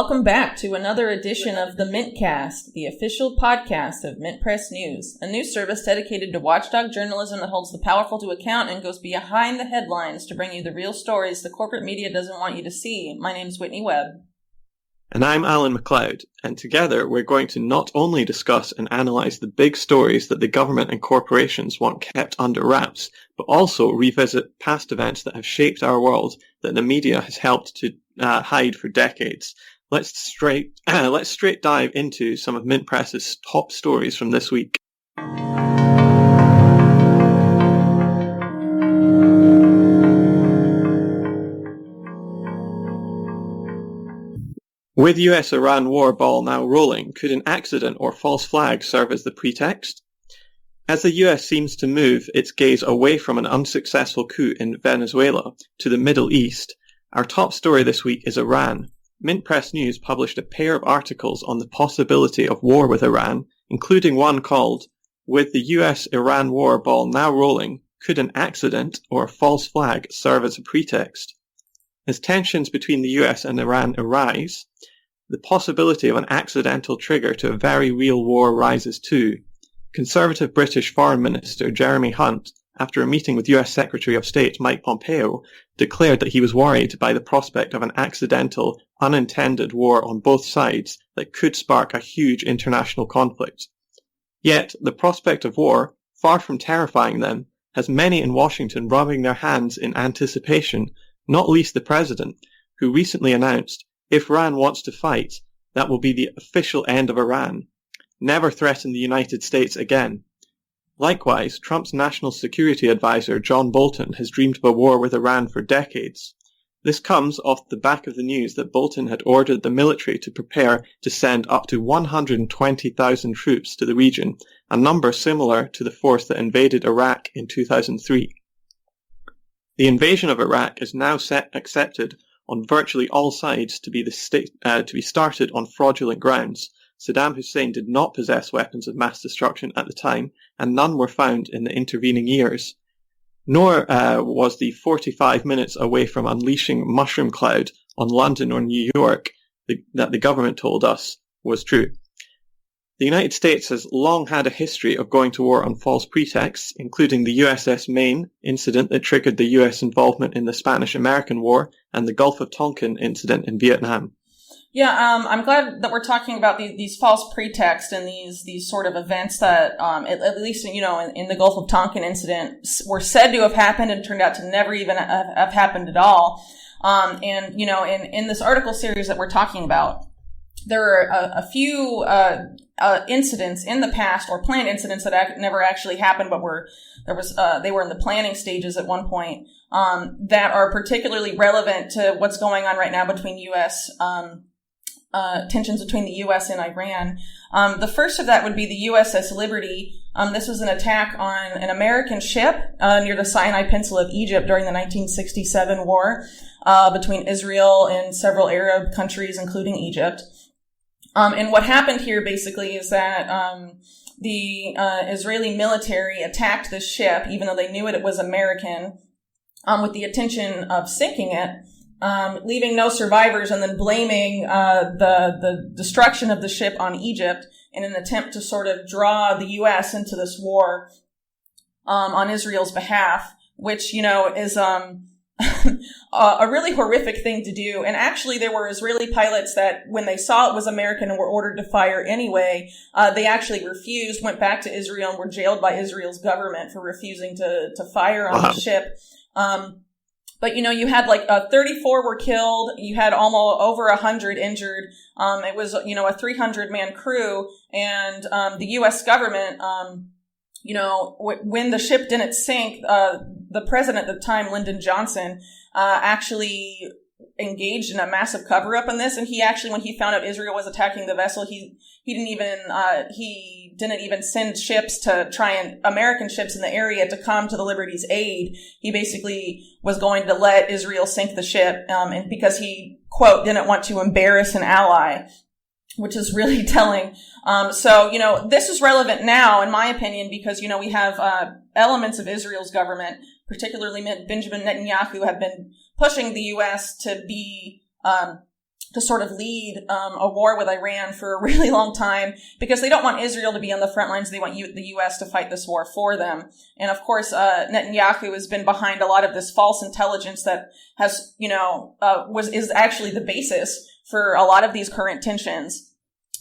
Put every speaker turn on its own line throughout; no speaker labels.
Welcome back to another edition of the MintCast, the official podcast of Mint Press News, a news service dedicated to watchdog journalism that holds the powerful to account and goes behind the headlines to bring you the real stories the corporate media doesn't want you to see. My name's Whitney Webb.
And I'm Alan MacLeod, and together we're going to not only discuss and analyse the big stories that the government and corporations want kept under wraps, but also revisit past events that have shaped our world that the media has helped to hide for decades. Let's straight dive into some of Mint Press's top stories from this week. With US-Iran war ball now rolling, could an accident or false flag serve as the pretext? As the US seems to move its gaze away from an unsuccessful coup in Venezuela to the Middle East, our top story this week is Iran. Mint Press News published a pair of articles on the possibility of war with Iran, including one called, "With the US-Iran war ball now rolling, could an accident or a false flag serve as a pretext?" As tensions between the US and Iran arise, the possibility of an accidental trigger to a very real war rises too. Conservative British Foreign Minister Jeremy Hunt, after a meeting with US Secretary of State Mike Pompeo, declared that he was worried by the prospect of an accidental, unintended war on both sides that could spark a huge international conflict. Yet, the prospect of war, far from terrifying them, has many in Washington rubbing their hands in anticipation, not least the president, who recently announced, if Iran wants to fight, that will be the official end of Iran. Never threaten the United States again. Likewise, Trump's national security advisor John Bolton has dreamed of a war with Iran for decades. This comes off the back of the news that Bolton had ordered the military to prepare to send up to 120,000 troops to the region, a number similar to the force that invaded Iraq in 2003. The invasion of Iraq is now accepted on virtually all sides to be started on fraudulent grounds. Saddam Hussein did not possess weapons of mass destruction at the time, and none were found in the intervening years. Nor was the 45 minutes away from unleashing mushroom cloud on London or New York that the government told us was true. The United States has long had a history of going to war on false pretexts, including the USS Maine incident that triggered the US involvement in the Spanish-American War and the Gulf of Tonkin incident in Vietnam.
Yeah, I'm glad that we're talking about these false pretexts and these sort of events that, at least, in the Gulf of Tonkin incident were said to have happened and turned out to never even have happened at all. In this article series that we're talking about, there are a few incidents in the past, or planned incidents that never actually happened, but they were in the planning stages at one point, that are particularly relevant to what's going on right now between U.S. Tensions between the U.S. and Iran. The first of that would be the USS Liberty. This was an attack on an American ship near the Sinai Peninsula of Egypt during the 1967 war between Israel and several Arab countries, including Egypt. And what happened here basically is that the Israeli military attacked this ship, even though they knew it was American, with the intention of sinking it, leaving no survivors, and then blaming the destruction of the ship on Egypt in an attempt to sort of draw the U.S. into this war on Israel's behalf, which, is a really horrific thing to do. And actually, there were Israeli pilots that, when they saw it was American and were ordered to fire anyway, they actually refused, went back to Israel, and were jailed by Israel's government for refusing to fire on the ship. But, you had 34 were killed. You had almost over 100 injured. It was, a 300-man crew. And the U.S. government, when the ship didn't sink, the president at the time, Lyndon Johnson, actually engaged in a massive cover-up on this. And he actually, when he found out Israel was attacking the vessel, he didn't even send ships to American ships in the area to come to the Liberty's aid. He basically was going to let Israel sink the ship, and because he, quote, didn't want to embarrass an ally, which is really telling. So, this is relevant now, in my opinion, because, we have elements of Israel's government, particularly Benjamin Netanyahu, have been pushing the U.S. to be to sort of lead a war with Iran for a really long time, because they don't want Israel to be on the front lines. They want the U.S. to fight this war for them. And of course, Netanyahu has been behind a lot of this false intelligence that has, is actually the basis for a lot of these current tensions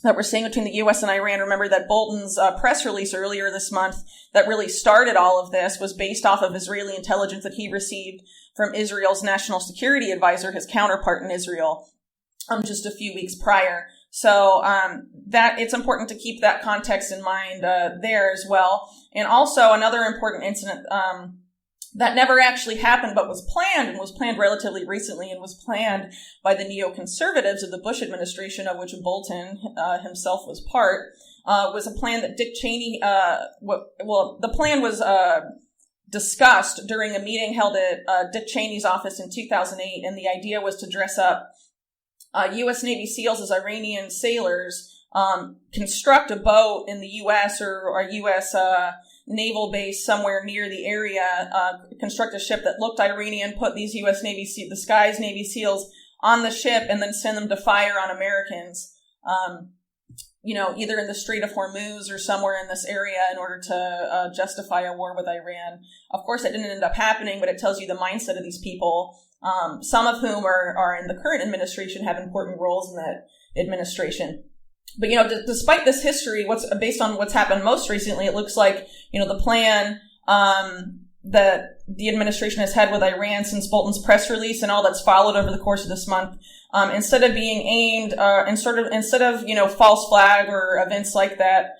that we're seeing between the U.S. and Iran. Remember that Bolton's press release earlier this month that really started all of this was based off of Israeli intelligence that he received from Israel's national security advisor, his counterpart in Israel, just a few weeks prior. So that it's important to keep that context in mind there as well. And also another important incident that never actually happened but was planned relatively recently, and was planned by the neoconservatives of the Bush administration, of which Bolton himself was part, was a plan that Dick Cheney, the plan was discussed during a meeting held at Dick Cheney's office in 2008, and the idea was to dress up U.S. Navy SEALs as Iranian sailors, construct a boat in the U.S. or a U.S. Naval base somewhere near the area, construct a ship that looked Iranian, put these U.S. disguised Navy SEALs on the ship, and then send them to fire on Americans, either in the Strait of Hormuz or somewhere in this area in order to justify a war with Iran. Of course, that didn't end up happening, but it tells you the mindset of these people. Some of whom are in the current administration, have important roles in that administration. But, despite this history, based on what's happened most recently, it looks like, the plan, that the administration has had with Iran since Bolton's press release and all that's followed over the course of this month, instead of being aimed, instead of false flag or events like that,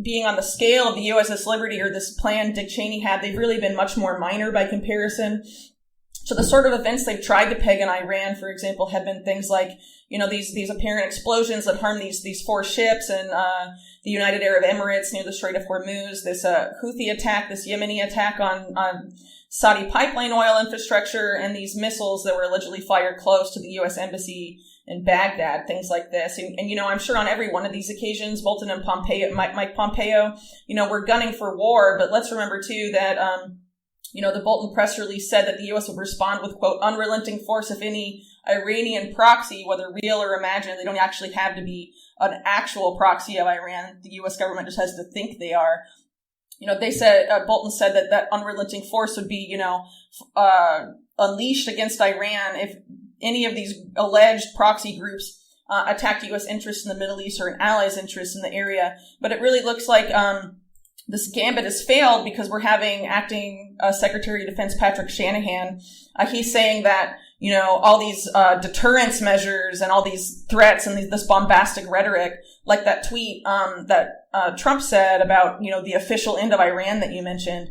being on the scale of the USS Liberty or this plan Dick Cheney had, they've really been much more minor by comparison. So the sort of events they've tried to peg in Iran, for example, have been things like, these apparent explosions that harm these 4 ships and the United Arab Emirates near the Strait of Hormuz, this Houthi attack, this Yemeni attack on Saudi pipeline oil infrastructure, and these missiles that were allegedly fired close to the U.S. Embassy in Baghdad, things like this. And I'm sure on every one of these occasions, Bolton and Mike Pompeo, were gunning for war. But let's remember, too, that the Bolton press release said that the U.S. would respond with, quote, unrelenting force if any Iranian proxy, whether real or imagined. They don't actually have to be an actual proxy of Iran. The U.S. government just has to think they are. They said, Bolton said that unrelenting force would be, unleashed against Iran if any of these alleged proxy groups attacked U.S. interests in the Middle East or an ally's interests in the area. But it really looks like this gambit has failed, because we're having acting Secretary of Defense Patrick Shanahan. He's saying that, all these deterrence measures and all these threats and this bombastic rhetoric, like that tweet that Trump said about, the official end of Iran that you mentioned,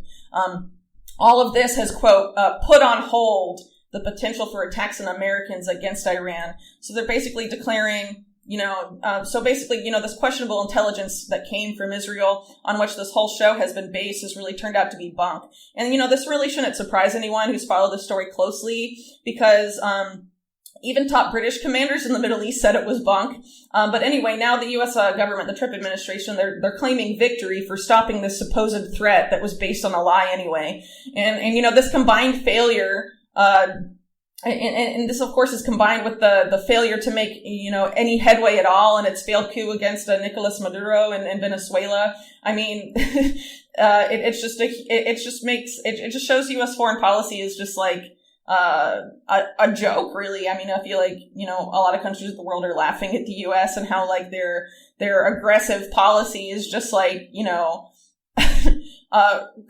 all of this has, quote, put on hold the potential for attacks on Americans against Iran. So they're basically declaring, this questionable intelligence that came from Israel, on which this whole show has been based, has really turned out to be bunk. And, this really shouldn't surprise anyone who's followed the story closely, because even top British commanders in the Middle East said it was bunk. But anyway, now the U.S. government, the Trump administration, they're claiming victory for stopping this supposed threat that was based on a lie anyway. And this combined failure, and this, of course, is combined with the failure to make, any headway at all in its failed coup against Nicolas Maduro in Venezuela. I mean, it just shows U.S. foreign policy is just like a joke, really. I mean, I feel like, a lot of countries of the world are laughing at the U.S. and how, like, their aggressive policy is just like,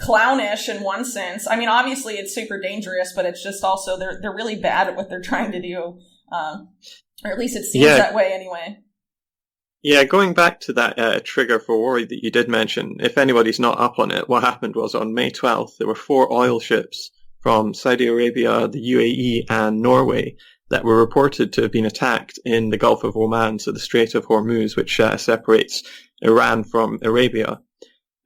clownish in one sense. I mean, obviously it's super dangerous, but it's just also they're really bad at what they're trying to do, or at least it seems that way anyway.
Yeah, going back to that trigger for worry that you did mention, if anybody's not up on it, what happened was on May 12th, there were 4 oil ships from Saudi Arabia, the UAE, and Norway that were reported to have been attacked in the Gulf of Oman, so the Strait of Hormuz, which separates Iran from Arabia.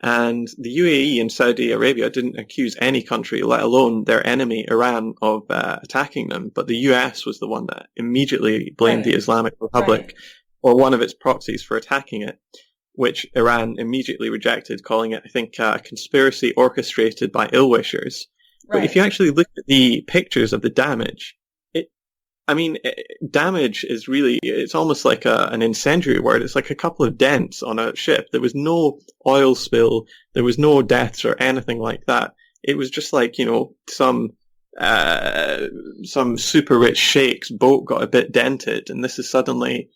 And the UAE and Saudi Arabia didn't accuse any country, let alone their enemy, Iran, of attacking them. But the US was the one that immediately blamed the Islamic Republic or one of its proxies for attacking it, which Iran immediately rejected, calling it, I think, a conspiracy orchestrated by ill-wishers. But if you actually look at the pictures of the damage, I mean, damage is really, it's almost like an incendiary word. It's like a couple of dents on a ship. There was no oil spill. There was no deaths or anything like that. It was just like, some super rich sheikh's boat got a bit dented, and this is suddenly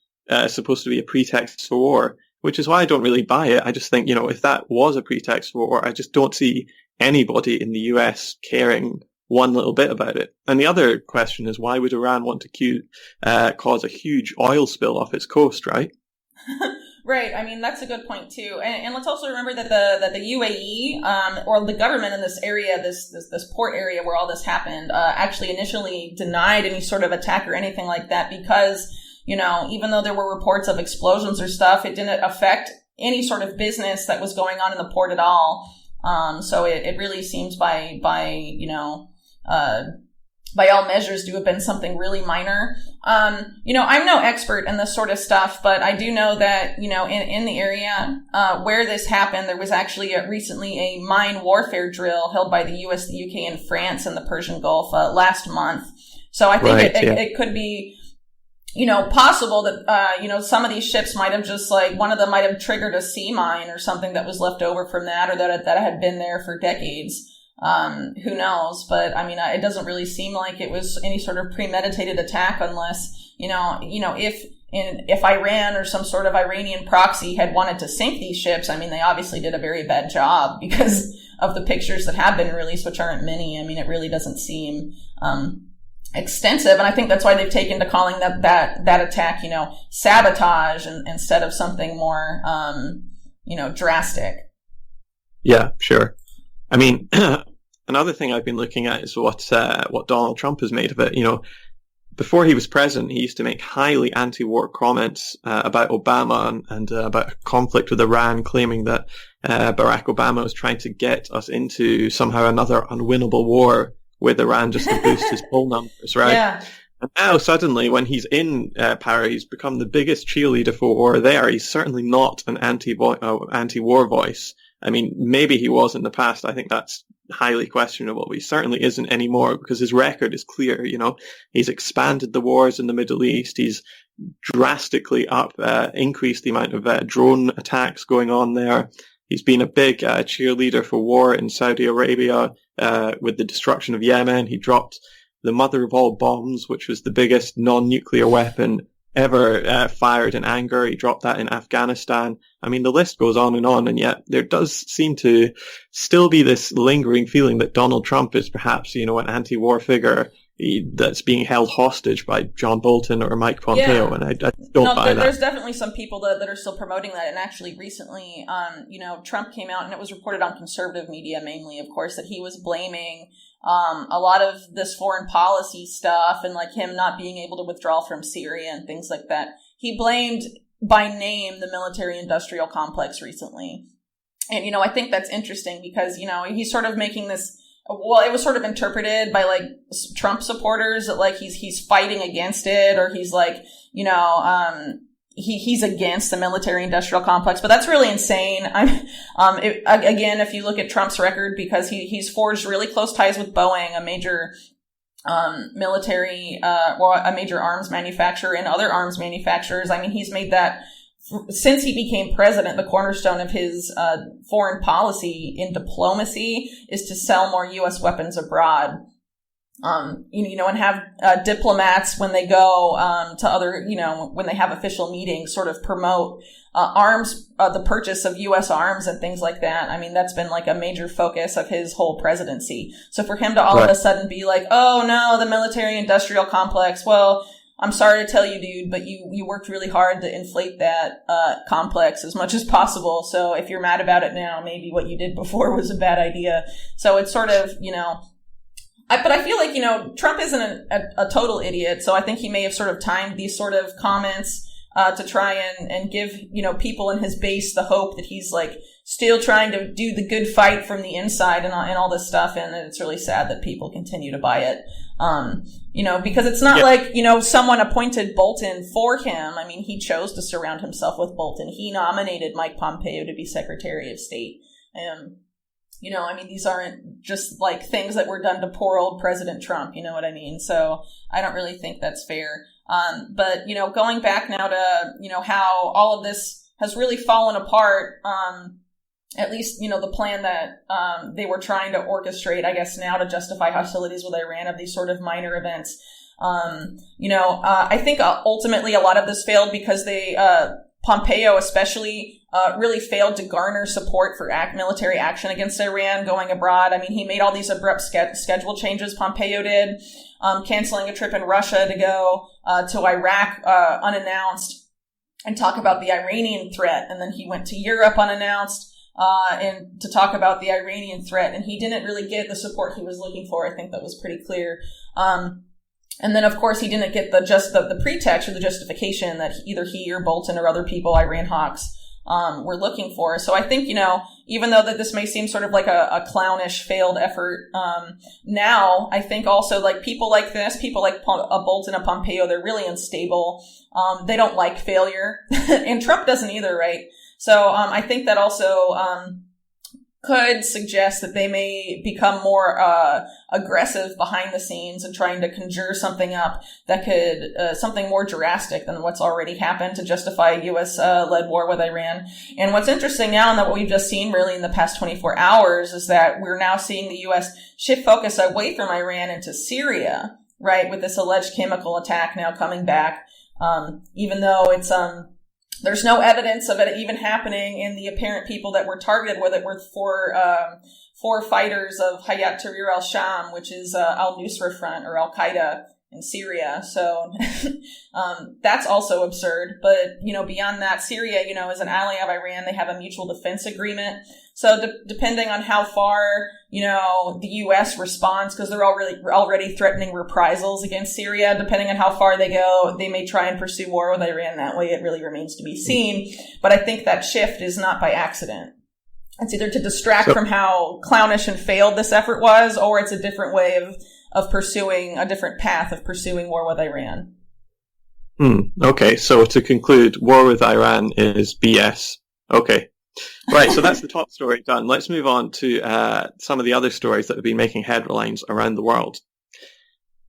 supposed to be a pretext for war, which is why I don't really buy it. I just think, if that was a pretext for war, I just don't see anybody in the US caring one little bit about it. And the other question is, why would Iran want to cause a huge oil spill off its coast, right?
Right. I mean, that's a good point too. And let's also remember that the UAE, or the government in this area, this port area where all this happened, actually initially denied any sort of attack or anything like that because, even though there were reports of explosions or stuff, it didn't affect any sort of business that was going on in the port at all. So it really seems by all measures to have been something really minor. I'm no expert in this sort of stuff, but I do know that, in the area, where this happened, there was actually recently a mine warfare drill held by the US, the UK, and France in the Persian Gulf, last month. So I think it could be, possible that, some of these ships might have just one of them might have triggered a sea mine or something that was left over from that, or that had been there for decades. Who knows? But I mean, it doesn't really seem like it was any sort of premeditated attack unless, if Iran or some sort of Iranian proxy had wanted to sink these ships, I mean, they obviously did a very bad job because of the pictures that have been released, which aren't many. I mean, it really doesn't seem, extensive. And I think that's why they've taken to calling that attack, sabotage instead of something more, drastic.
Yeah, sure. I mean, another thing I've been looking at is what Donald Trump has made of it. Before he was president, he used to make highly anti-war comments about Obama and about a conflict with Iran, claiming that Barack Obama was trying to get us into somehow another unwinnable war with Iran just to boost his poll numbers, right? Yeah. And now suddenly, when he's in power, he's become the biggest cheerleader for war there. He's certainly not an anti-war voice. I mean, maybe he was in the past. I think that's highly questionable. He certainly isn't anymore because his record is clear. He's expanded the wars in the Middle East. He's drastically increased the amount of drone attacks going on there. He's been a big cheerleader for war in Saudi Arabia with the destruction of Yemen. He dropped the mother of all bombs, which was the biggest non-nuclear weapon ever fired in anger. He dropped that in Afghanistan. I mean, the list goes on, and yet there does seem to still be this lingering feeling that Donald Trump is perhaps, an anti-war figure that's being held hostage by John Bolton or Mike Pompeo, and I don't buy that. There's
definitely some people that are still promoting that, and actually recently, Trump came out, and it was reported on conservative media mainly, of course, that he was blaming a lot of this foreign policy stuff and him not being able to withdraw from Syria and things like that. He blamed by name the military-industrial complex recently. And, I think that's interesting because, he's sort of making this, well, it was sort of interpreted by Trump supporters that he's fighting against it, or he's he's against the military-industrial complex, but that's really insane. Again, if you look at Trump's record, because he's forged really close ties with Boeing, a major military, a major arms manufacturer, and other arms manufacturers. I mean, he's made that, since he became president, the cornerstone of his foreign policy in diplomacy is to sell more U.S. weapons abroad. And have diplomats when they go to other, when they have official meetings, sort of promote arms, the purchase of U.S. arms and things like that. I mean, that's been a major focus of his whole presidency. So for him to all of a sudden be oh no, the military-industrial complex, well, I'm sorry to tell you, dude, but you worked really hard to inflate that complex as much as possible. So if you're mad about it now, maybe what you did before was a bad idea. So it's sort of, but I feel Trump isn't a total idiot. So I think he may have sort of timed these sort of comments to try and give, people in his base the hope that he's still trying to do the good fight from the inside and all this stuff. And it's really sad that people continue to buy it. Because it's not someone appointed Bolton for him. I mean, he chose to surround himself with Bolton. He nominated Mike Pompeo to be Secretary of State. these aren't just like things that were done to poor old President Trump, you know what I mean? So I don't really think that's fair. But going back now to, how all of this has really fallen apart, at least, the plan that they were trying to orchestrate, I guess now, to justify hostilities with Iran of these sort of minor events. I think ultimately a lot of this failed because Pompeo especially really failed to garner support for military action against Iran going abroad. I mean, he made all these abrupt schedule changes, Pompeo did, canceling a trip in Russia to go to Iraq unannounced and talk about the Iranian threat. And then he went to Europe unannounced and to talk about the Iranian threat. And he didn't really get the support he was looking for. I think that was pretty clear. And then, of course, he didn't get the pretext or the justification that either he or Bolton or other people, Iran hawks, were looking for. So I think, even though that this may seem sort of like a clownish failed effort, now I think also like people like this, people like Bolton and Pompeo, they're really unstable. They don't like failure and Trump doesn't either, right? So, I think that also, could suggest that they may become more aggressive behind the scenes and trying to conjure something up that could something more drastic than what's already happened to justify a U.S. led war with Iran. And what's interesting now, and that what we've just seen really in the past 24 hours, is that we're now seeing the U.S. shift focus away from Iran into Syria, right, with this alleged chemical attack now coming back, even though it's there's no evidence of it even happening, and the apparent people that were targeted with it were four fighters of Hayat Tahrir al-Sham, which is al-Nusra Front or Al-Qaeda in Syria. So that's also absurd. But, beyond that, Syria, is an ally of Iran. They have a mutual defense agreement. So depending on how far, the U.S. responds, because they're already threatening reprisals against Syria, depending on how far they go, they may try and pursue war with Iran that way. It really remains to be seen. But I think that shift is not by accident. It's either to distract from how clownish and failed this effort was, or it's a different way of pursuing a different path of pursuing war with Iran.
Okay, so to conclude, war with Iran is BS. Okay. Right, so that's the top story done. Let's move on to some of the other stories that have been making headlines around the world.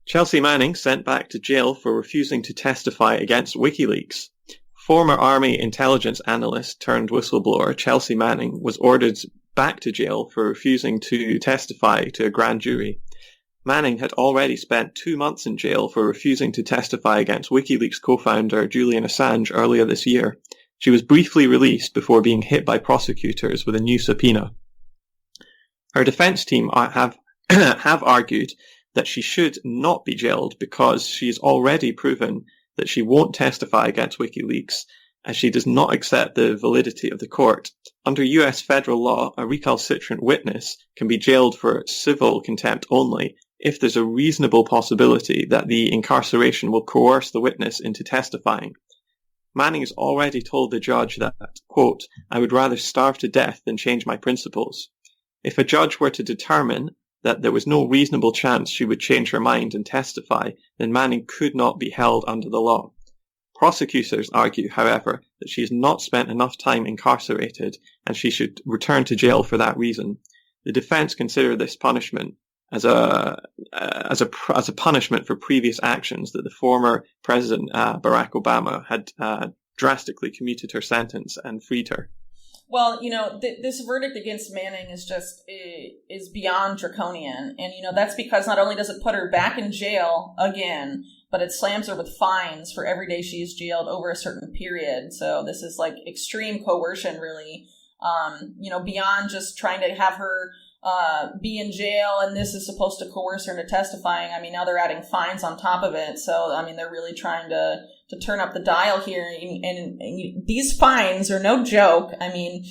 Chelsea Manning sent back to jail for refusing to testify against WikiLeaks. Former Army intelligence analyst turned whistleblower Chelsea Manning was ordered back to jail for refusing to testify to a grand jury. Manning had already spent 2 months in jail for refusing to testify against WikiLeaks co-founder Julian Assange earlier this year. She was briefly released before being hit by prosecutors with a new subpoena. Her defense team have argued that she should not be jailed because she's already proven that she won't testify against WikiLeaks, as she does not accept the validity of the court. Under US federal law, a recalcitrant witness can be jailed for civil contempt only if there's a reasonable possibility that the incarceration will coerce the witness into testifying. Manning has already told the judge that, quote, "I would rather starve to death than change my principles." If a judge were to determine that there was no reasonable chance she would change her mind and testify, then Manning could not be held under the law. Prosecutors argue, however, that she has not spent enough time incarcerated and she should return to jail for that reason. The defense consider this punishment as a punishment for previous actions that the former President Barack Obama had drastically commuted her sentence and freed her.
Well, this verdict against Manning is beyond draconian. And, that's because not only does it put her back in jail again, but it slams her with fines for every day she is jailed over a certain period. So this is like extreme coercion, really, beyond just trying to have her be in jail, and this is supposed to coerce her into testifying. I mean, now they're adding fines on top of it. So, I mean, they're really trying to turn up the dial here. And these fines are no joke. I mean,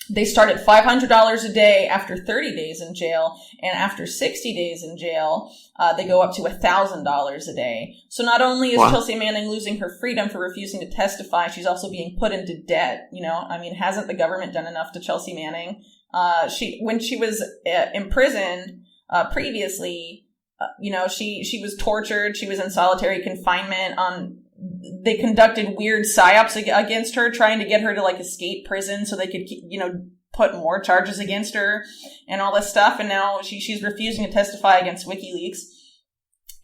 they start at $500 a day after 30 days in jail, and after 60 days in jail, they go up to $1,000 a day. So not only is Chelsea Manning losing her freedom for refusing to testify, she's also being put into debt. I mean, hasn't the government done enough to Chelsea Manning? When she was imprisoned previously, she was tortured. She was in solitary confinement. They conducted weird psyops against her, trying to get her to escape prison so they could, put more charges against her and all this stuff. And now she's refusing to testify against WikiLeaks.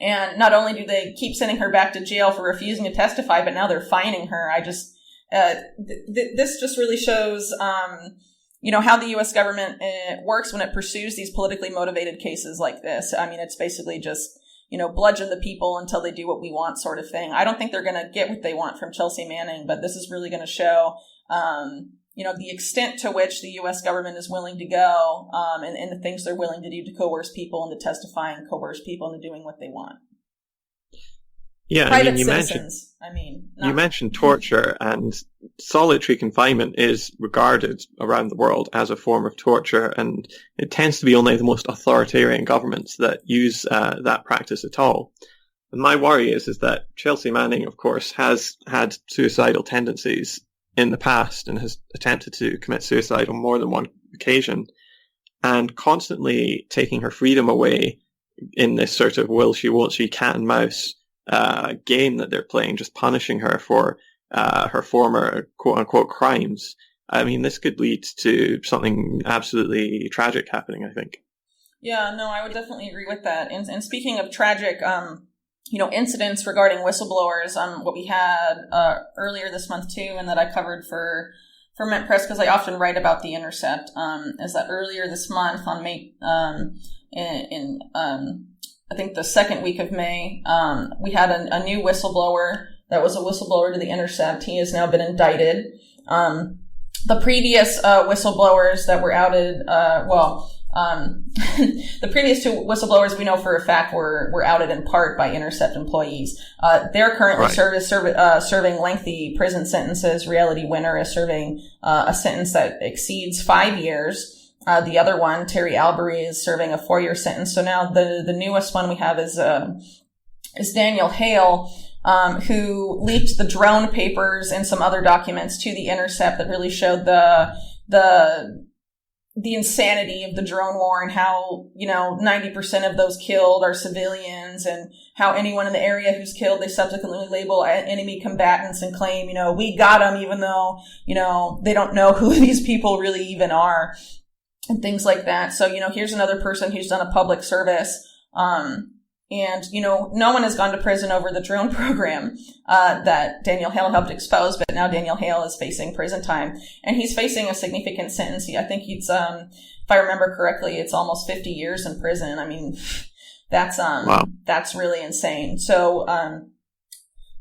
And not only do they keep sending her back to jail for refusing to testify, but now they're fining her. This just really shows, how the U.S. government works when it pursues these politically motivated cases like this. I mean, it's basically just, bludgeon the people until they do what we want sort of thing. I don't think they're going to get what they want from Chelsea Manning, but this is really going to show, the extent to which the U.S. government is willing to go, and the things they're willing to do to coerce people into testifying, coerce people into doing what they want.
Yeah,
Private
you
citizens.
You mentioned torture, and solitary confinement is regarded around the world as a form of torture, and it tends to be only the most authoritarian governments that use that practice at all. And my worry is that Chelsea Manning, of course, has had suicidal tendencies in the past and has attempted to commit suicide on more than one occasion, and constantly taking her freedom away in this sort of will she, won't she, cat and mouse game that they're playing, just punishing her for her former quote-unquote crimes. I mean, this could lead to something absolutely tragic happening, I think.
Yeah, no, I would definitely agree with that. And speaking of tragic, incidents regarding whistleblowers, what we had earlier this month too, and that I covered for MintPress, because I often write about The Intercept, is that earlier this month on May, I think the second week of May, we had a new whistleblower that was a whistleblower to The Intercept. He has now been indicted. The previous whistleblowers that were outed, the previous two whistleblowers we know for a fact were outed in part by Intercept employees. They're currently serving lengthy prison sentences. Reality Winner is serving a sentence that exceeds 5 years. The other one, Terry Albury, is serving a 4-year sentence. So now the newest one we have is Daniel Hale, who leaked the drone papers and some other documents to The Intercept that really showed the insanity of the drone war, and how, 90% of those killed are civilians, and how anyone in the area who's killed, they subsequently label enemy combatants and claim, we got them, even though, they don't know who these people really even are. And things like that. So, here's another person who's done a public service. No one has gone to prison over the drone program, that Daniel Hale helped expose, but now Daniel Hale is facing prison time, and he's facing a significant sentence. I think he's, if I remember correctly, it's almost 50 years in prison. I mean, that's,
wow.
That's really insane. So,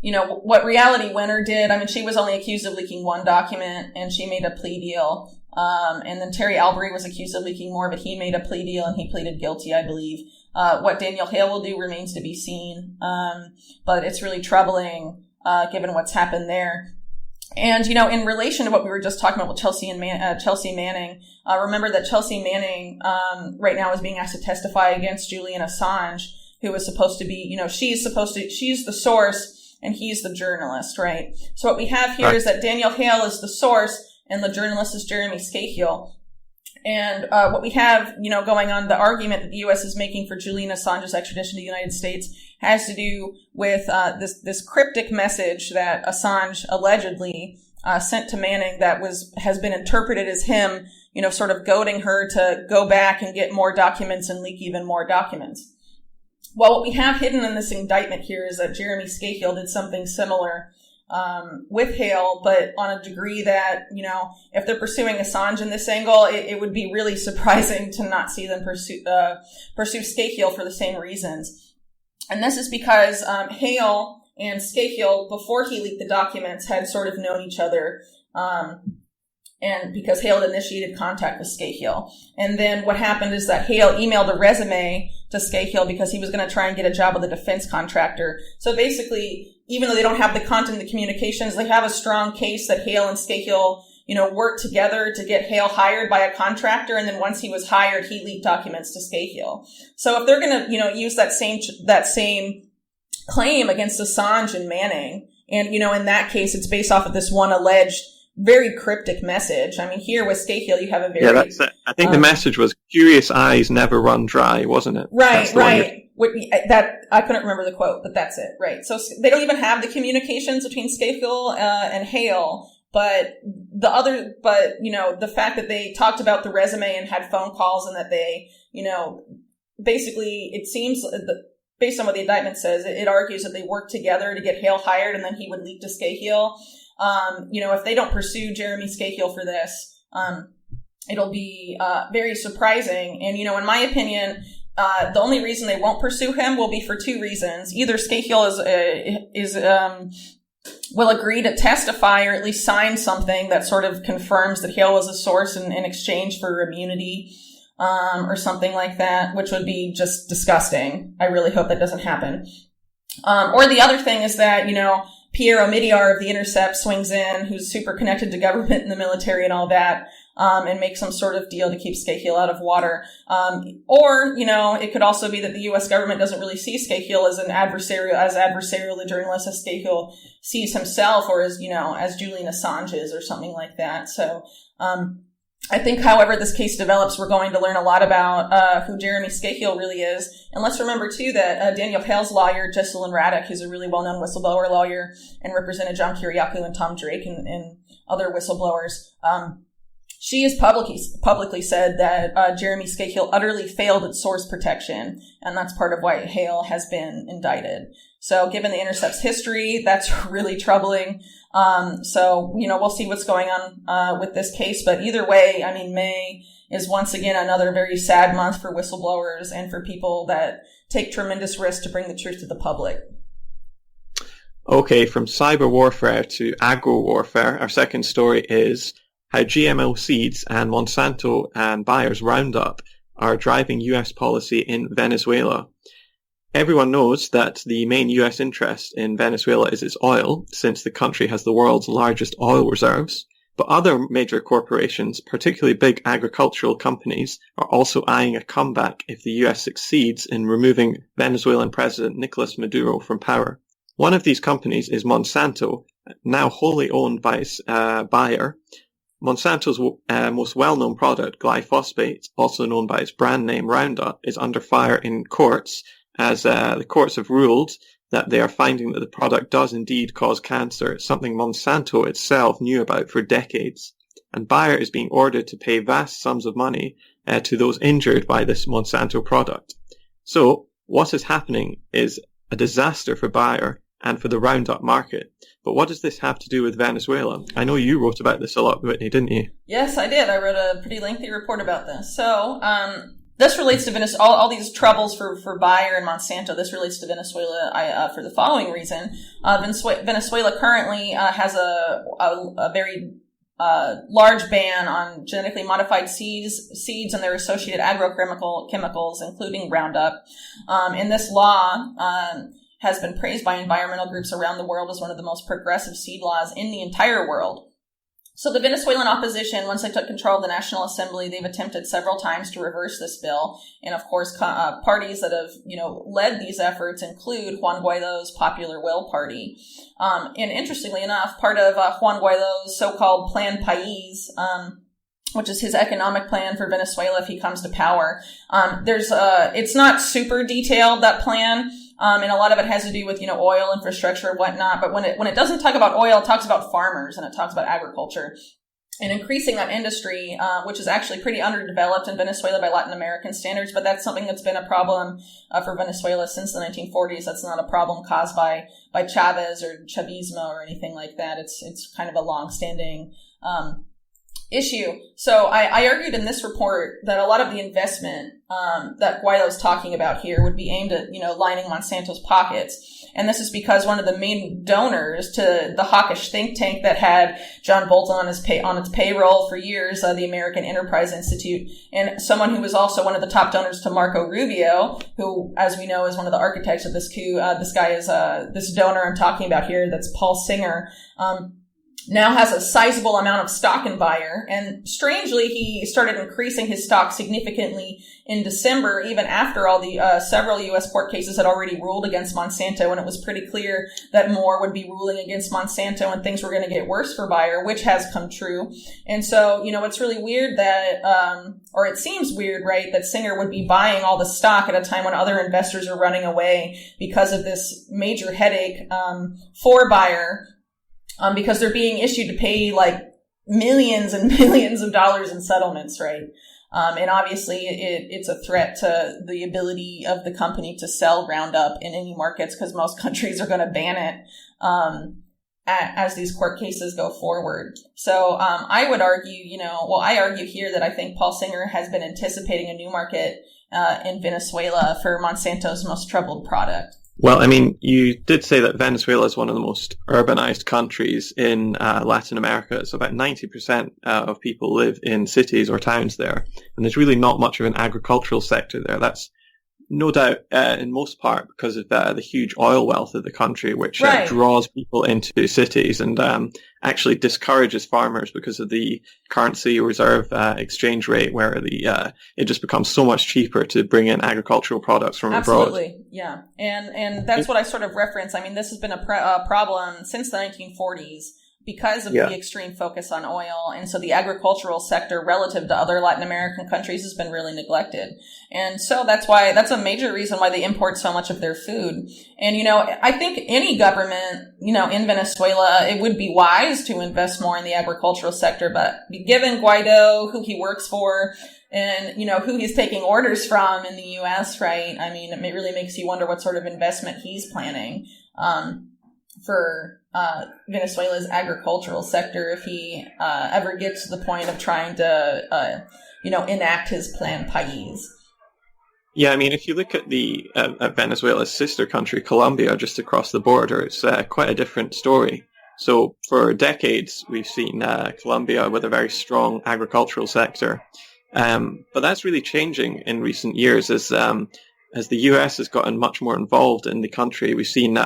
what Reality Winner did, she was only accused of leaking one document, and she made a plea deal. And then Terry Albury was accused of leaking more, but he made a plea deal and he pleaded guilty, I believe. What Daniel Hale will do remains to be seen. But it's really troubling, given what's happened there. And, in relation to what we were just talking about with Chelsea Manning, remember that Chelsea Manning, right now is being asked to testify against Julian Assange, who was supposed to be, she's the source and he's the journalist, right? So what we have here is that Daniel Hale is the source, and the journalist is Jeremy Scahill. And what we have, going on, the argument that the U.S. is making for Julian Assange's extradition to the United States has to do with this cryptic message that Assange allegedly sent to Manning that has been interpreted as him, sort of goading her to go back and get more documents and leak even more documents. Well, what we have hidden in this indictment here is that Jeremy Scahill did something similar with Hale, but on a degree that, if they're pursuing Assange in this angle, it would be really surprising to not see them pursue Scahill for the same reasons. And this is because Hale and Scahill, before he leaked the documents, had sort of known each other, and because Hale had initiated contact with Scahill. And then what happened is that Hale emailed a resume to Scahill because he was going to try and get a job with a defense contractor. So basically, even though they don't have the content of the communications, they have a strong case that Hale and Scahill, worked together to get Hale hired by a contractor. And then once he was hired, he leaked documents to Scahill. So if they're going to, use that same claim against Assange and Manning, and, in that case, it's based off of this one alleged very cryptic message. Here with Scahill, you have a very... Yeah,
that's it. I think the message was, curious eyes never run dry, wasn't it?
Right. That I couldn't remember the quote, but that's it, right? So they don't even have the communications between Scahill and Hale But the fact that they talked about the resume and had phone calls, and that they, basically, it seems, based on what the indictment says, it argues that they worked together to get Hale hired, and then he would leak to Scahill. If they don't pursue Jeremy Scahill for this, it'll be very surprising. And, in my opinion, the only reason they won't pursue him will be for two reasons. Either Scahill will agree to testify, or at least sign something that sort of confirms that Hale was a source in exchange for immunity, or something like that, which would be just disgusting. I really hope that doesn't happen. Or the other thing is that, Pierre Omidyar of The Intercept swings in, who's super connected to government and the military and all that, and make some sort of deal to keep Scahill out of water. Or, it could also be that the U.S. government doesn't really see Scahill as adversarial a journalist as Scahill sees himself, or as Julian Assange is, or something like that. So, I think, however this case develops, we're going to learn a lot about who Jeremy Scahill really is. And let's remember, too, that Daniel Hale's lawyer, Jessalyn Raddick, who's a really well-known whistleblower lawyer and represented John Kiriakou and Tom Drake and other whistleblowers, she has publicly said that Jeremy Scahill utterly failed at source protection, and that's part of why Hale has been indicted. So given the Intercept's history, that's really troubling. We'll see what's going on with this case. But either way, May is once again another very sad month for whistleblowers and for people that take tremendous risks to bring the truth to the public.
Okay, from cyber warfare to agro warfare, our second story is how GMO seeds and Monsanto and Bayer's Roundup are driving US policy in Venezuela. Everyone knows that the main US interest in Venezuela is its oil, since the country has the world's largest oil reserves. But other major corporations, particularly big agricultural companies, are also eyeing a comeback if the US succeeds in removing Venezuelan President Nicolas Maduro from power. One of these companies is Monsanto, now wholly owned by Bayer. Monsanto's most well-known product, glyphosate, also known by its brand name Roundup, is under fire in courts, as the courts have ruled that they are finding that the product does indeed cause cancer, something Monsanto itself knew about for decades. And Bayer is being ordered to pay vast sums of money to those injured by this Monsanto product. So, what is happening is a disaster for Bayer and for the Roundup market. But what does this have to do with Venezuela? I know you wrote about this a lot, Whitney, didn't you?
Yes, I did. I wrote a pretty lengthy report about this. So, this relates to Venezuela, all these troubles for Bayer and Monsanto. This relates to Venezuela for the following reason. Venezuela currently has a very large ban on genetically modified seeds and their associated agrochemicals, including Roundup. And this law has been praised by environmental groups around the world as one of the most progressive seed laws in the entire world. So the Venezuelan opposition, once they took control of the National Assembly, they've attempted several times to reverse this bill. And of course, parties that have, led these efforts include Juan Guaido's Popular Will Party. And interestingly enough, part of Juan Guaido's so-called Plan País, which is his economic plan for Venezuela if he comes to power. It's not super detailed, that plan. And a lot of it has to do with, oil infrastructure and whatnot. But when it doesn't talk about oil, it talks about farmers and it talks about agriculture. And increasing that industry, which is actually pretty underdeveloped in Venezuela by Latin American standards, but that's something that's been a problem for Venezuela since the 1940s. That's not a problem caused by Chavez or Chavismo or anything like that. It's kind of a long-standing issue. So I argued in this report that a lot of the investment that Guaido's talking about here would be aimed at, lining Monsanto's pockets. And this is because one of the main donors to the hawkish think tank that had John Bolton on its payroll for years, the American Enterprise Institute, and someone who was also one of the top donors to Marco Rubio, who, as we know, is one of the architects of this coup. This guy is this donor I'm talking about here, that's Paul Singer, now has a sizable amount of stock in Bayer. And strangely, he started increasing his stock significantly in December, even after all the several U.S. court cases had already ruled against Monsanto. And it was pretty clear that more would be ruling against Monsanto and things were going to get worse for Bayer, which has come true. And so, it's really weird that, or it seems weird, right, that Singer would be buying all the stock at a time when other investors are running away because of this major headache for Bayer. because they're being issued to pay like millions and millions of dollars in settlements, right? And obviously it's a threat to the ability of the company to sell Roundup in any markets, because most countries are going to ban it as these court cases go forward. So I would argue, I argue here that I think Paul Singer has been anticipating a new market in Venezuela for Monsanto's most troubled product.
Well, I mean, you did say that Venezuela is one of the most urbanized countries in Latin America. So about 90% of people live in cities or towns there. And there's really not much of an agricultural sector there. That's no doubt in most part because of the huge oil wealth of the country, which draws people into cities and actually discourages farmers because of the currency reserve exchange rate, where it just becomes so much cheaper to bring in agricultural products from abroad.
Absolutely, yeah. And that's what I sort of reference. I mean, this has been a problem since the 1940s. Because of the extreme focus on oil. And so the agricultural sector relative to other Latin American countries has been really neglected. And so that's a major reason why they import so much of their food. And, I think any government, in Venezuela, it would be wise to invest more in the agricultural sector. But given Guaido, who he works for, and, who he's taking orders from in the U.S., right? I mean, it really makes you wonder what sort of investment he's planning for Venezuela's agricultural sector if he ever gets to the point of trying to, enact his Plan País.
Yeah, I mean, if you look at at Venezuela's sister country, Colombia, just across the border, it's quite a different story. So for decades, we've seen Colombia with a very strong agricultural sector. But that's really changing in recent years as the US has gotten much more involved in the country. We've seen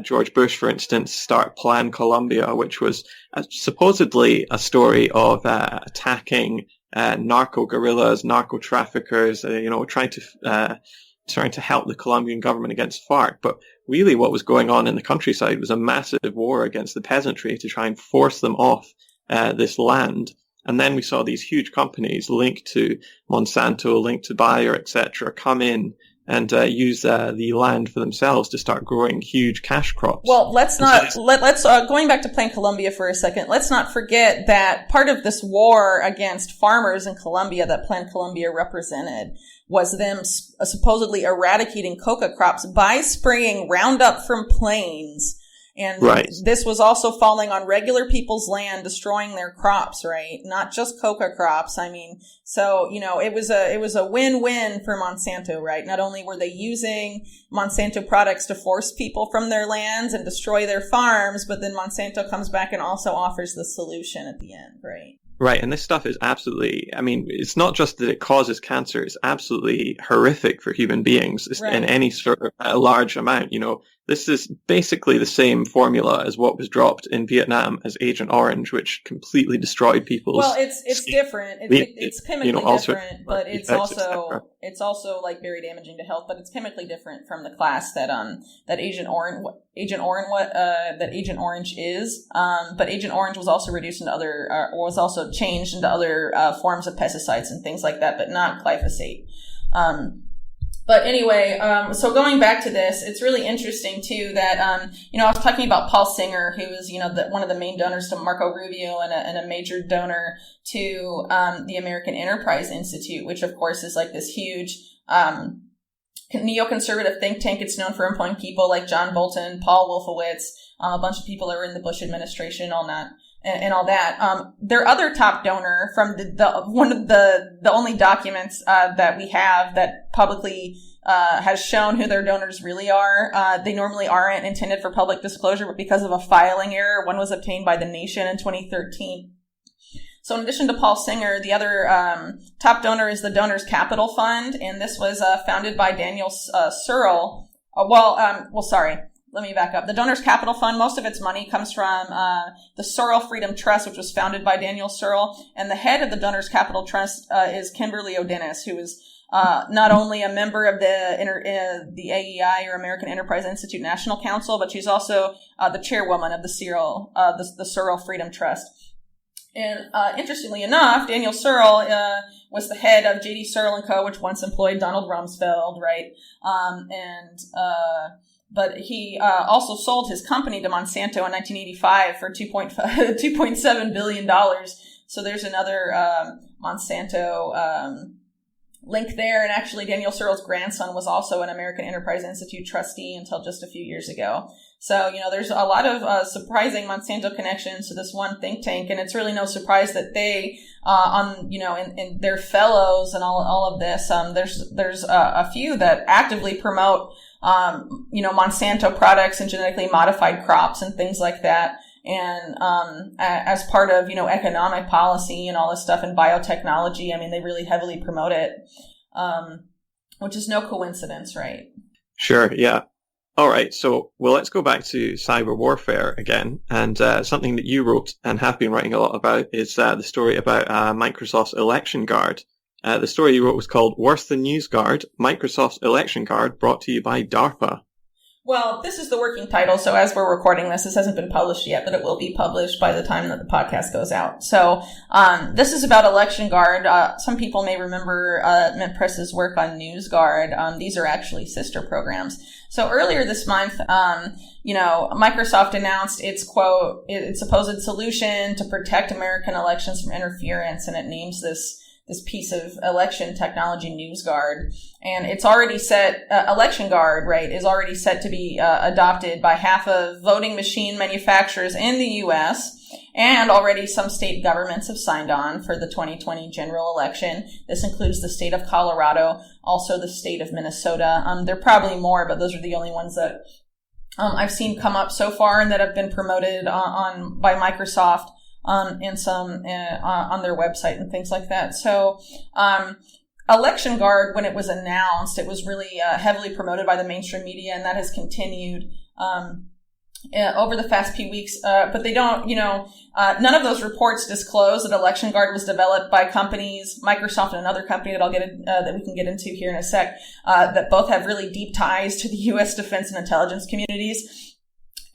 George Bush, for instance, start Plan Colombia, which was supposedly a story of attacking narco guerrillas, narco traffickers, trying to help the Colombian government against FARC. But really what was going on in the countryside was a massive war against the peasantry to try and force them off this land. And then we saw these huge companies linked to Monsanto, linked to Bayer, etc., come in and use the land for themselves to start growing huge cash crops.
Well, let's going back to Plan Colombia for a second, let's not forget that part of this war against farmers in Colombia that Plan Colombia represented was them supposedly eradicating coca crops by spraying Roundup from planes. And this was also falling on regular people's land, destroying their crops, right? Not just coca crops. I mean, so, it was a win-win for Monsanto, right? Not only were they using Monsanto products to force people from their lands and destroy their farms, but then Monsanto comes back and also offers the solution at the end, right?
Right, and this stuff is absolutely, I mean, it's not just that it causes cancer, it's absolutely horrific for human beings in any sort of large amount, This is basically the same formula as what was dropped in Vietnam as Agent Orange, which completely destroyed people's...
Well, it's different. It's chemically different, but it's also like very damaging to health. But it's chemically different from the class that Agent Orange is. But Agent Orange was also reduced into was also changed into other forms of pesticides and things like that, but not glyphosate. But anyway, so going back to this, it's really interesting too that, I was talking about Paul Singer, who is, one of the main donors to Marco Rubio and a major donor to, the American Enterprise Institute, which of course is like this huge, neoconservative think tank. It's known for employing people like John Bolton, Paul Wolfowitz, a bunch of people that were in the Bush administration, all that. And all that. Their other top donor from one of the only documents that we have that publicly has shown who their donors really are. They normally aren't intended for public disclosure, but because of a filing error, one was obtained by The Nation in 2013. So in addition to Paul Singer, the other top donor is the Donors Capital Fund, and this was founded by Daniel Searle. Let me back up. The Donors Capital Fund, most of its money comes from the Searle Freedom Trust, which was founded by Daniel Searle. And the head of the Donors Capital Trust is Kimberly O'Dennis, who is not only a member of the AEI, or American Enterprise Institute National Council, but she's also the chairwoman of the Searle Freedom Trust. And interestingly enough, Daniel Searle was the head of J.D. Searle & Co., which once employed Donald Rumsfeld, right? but he also sold his company to Monsanto in 1985 for $2.7 billion. So there's another Monsanto link there. And actually, Daniel Searle's grandson was also an American Enterprise Institute trustee until just a few years ago. So, there's a lot of surprising Monsanto connections to this one think tank. And it's really no surprise that they, in their fellows and all of this, there's a few that actively promote, Monsanto products and genetically modified crops and things like that. And as part of, economic policy and all this stuff in biotechnology, I mean, they really heavily promote it, which is no coincidence, right?
Sure, yeah. All right, so, let's go back to cyber warfare again. And something that you wrote and have been writing a lot about is the story about Microsoft's ElectionGuard. The story you wrote was called Worse Than NewsGuard, Microsoft's ElectionGuard, brought to you by DARPA.
Well, this is the working title, so as we're recording this hasn't been published yet, but it will be published by the time that the podcast goes out. So, this is about ElectionGuard. Some people may remember MintPress's work on NewsGuard. These are actually sister programs. So earlier this month, Microsoft announced its supposed solution to protect American elections from interference, and it names this piece of election technology NewsGuard. And it's already set, ElectionGuard, right, is already set to be adopted by half of voting machine manufacturers in the U.S., and already some state governments have signed on for the 2020 general election. This includes the state of Colorado, also the state of Minnesota. There are probably more, but those are the only ones that I've seen come up so far and that have been promoted by Microsoft. And some on their website and things like that. So, ElectionGuard, when it was announced, it was really heavily promoted by the mainstream media, and that has continued over the past few weeks. But they don't, none of those reports disclose that ElectionGuard was developed by companies, Microsoft and another company that that we can get into here in a sec, that both have really deep ties to the U.S. defense and intelligence communities.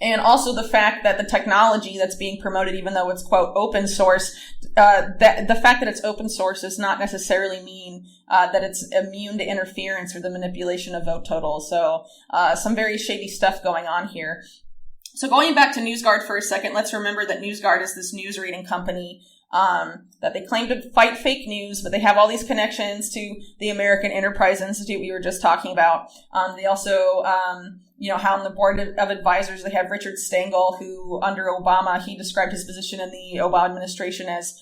And also the fact that the technology that's being promoted, even though it's, quote, open source, that the fact that it's open source does not necessarily mean that it's immune to interference or the manipulation of vote totals. So some very shady stuff going on here. So going back to NewsGuard for a second, let's remember that NewsGuard is this news reading company that they claim to fight fake news, but they have all these connections to the American Enterprise Institute we were just talking about. They also, how on the board of advisors they have Richard Stengel, who under Obama, he described his position in the Obama administration as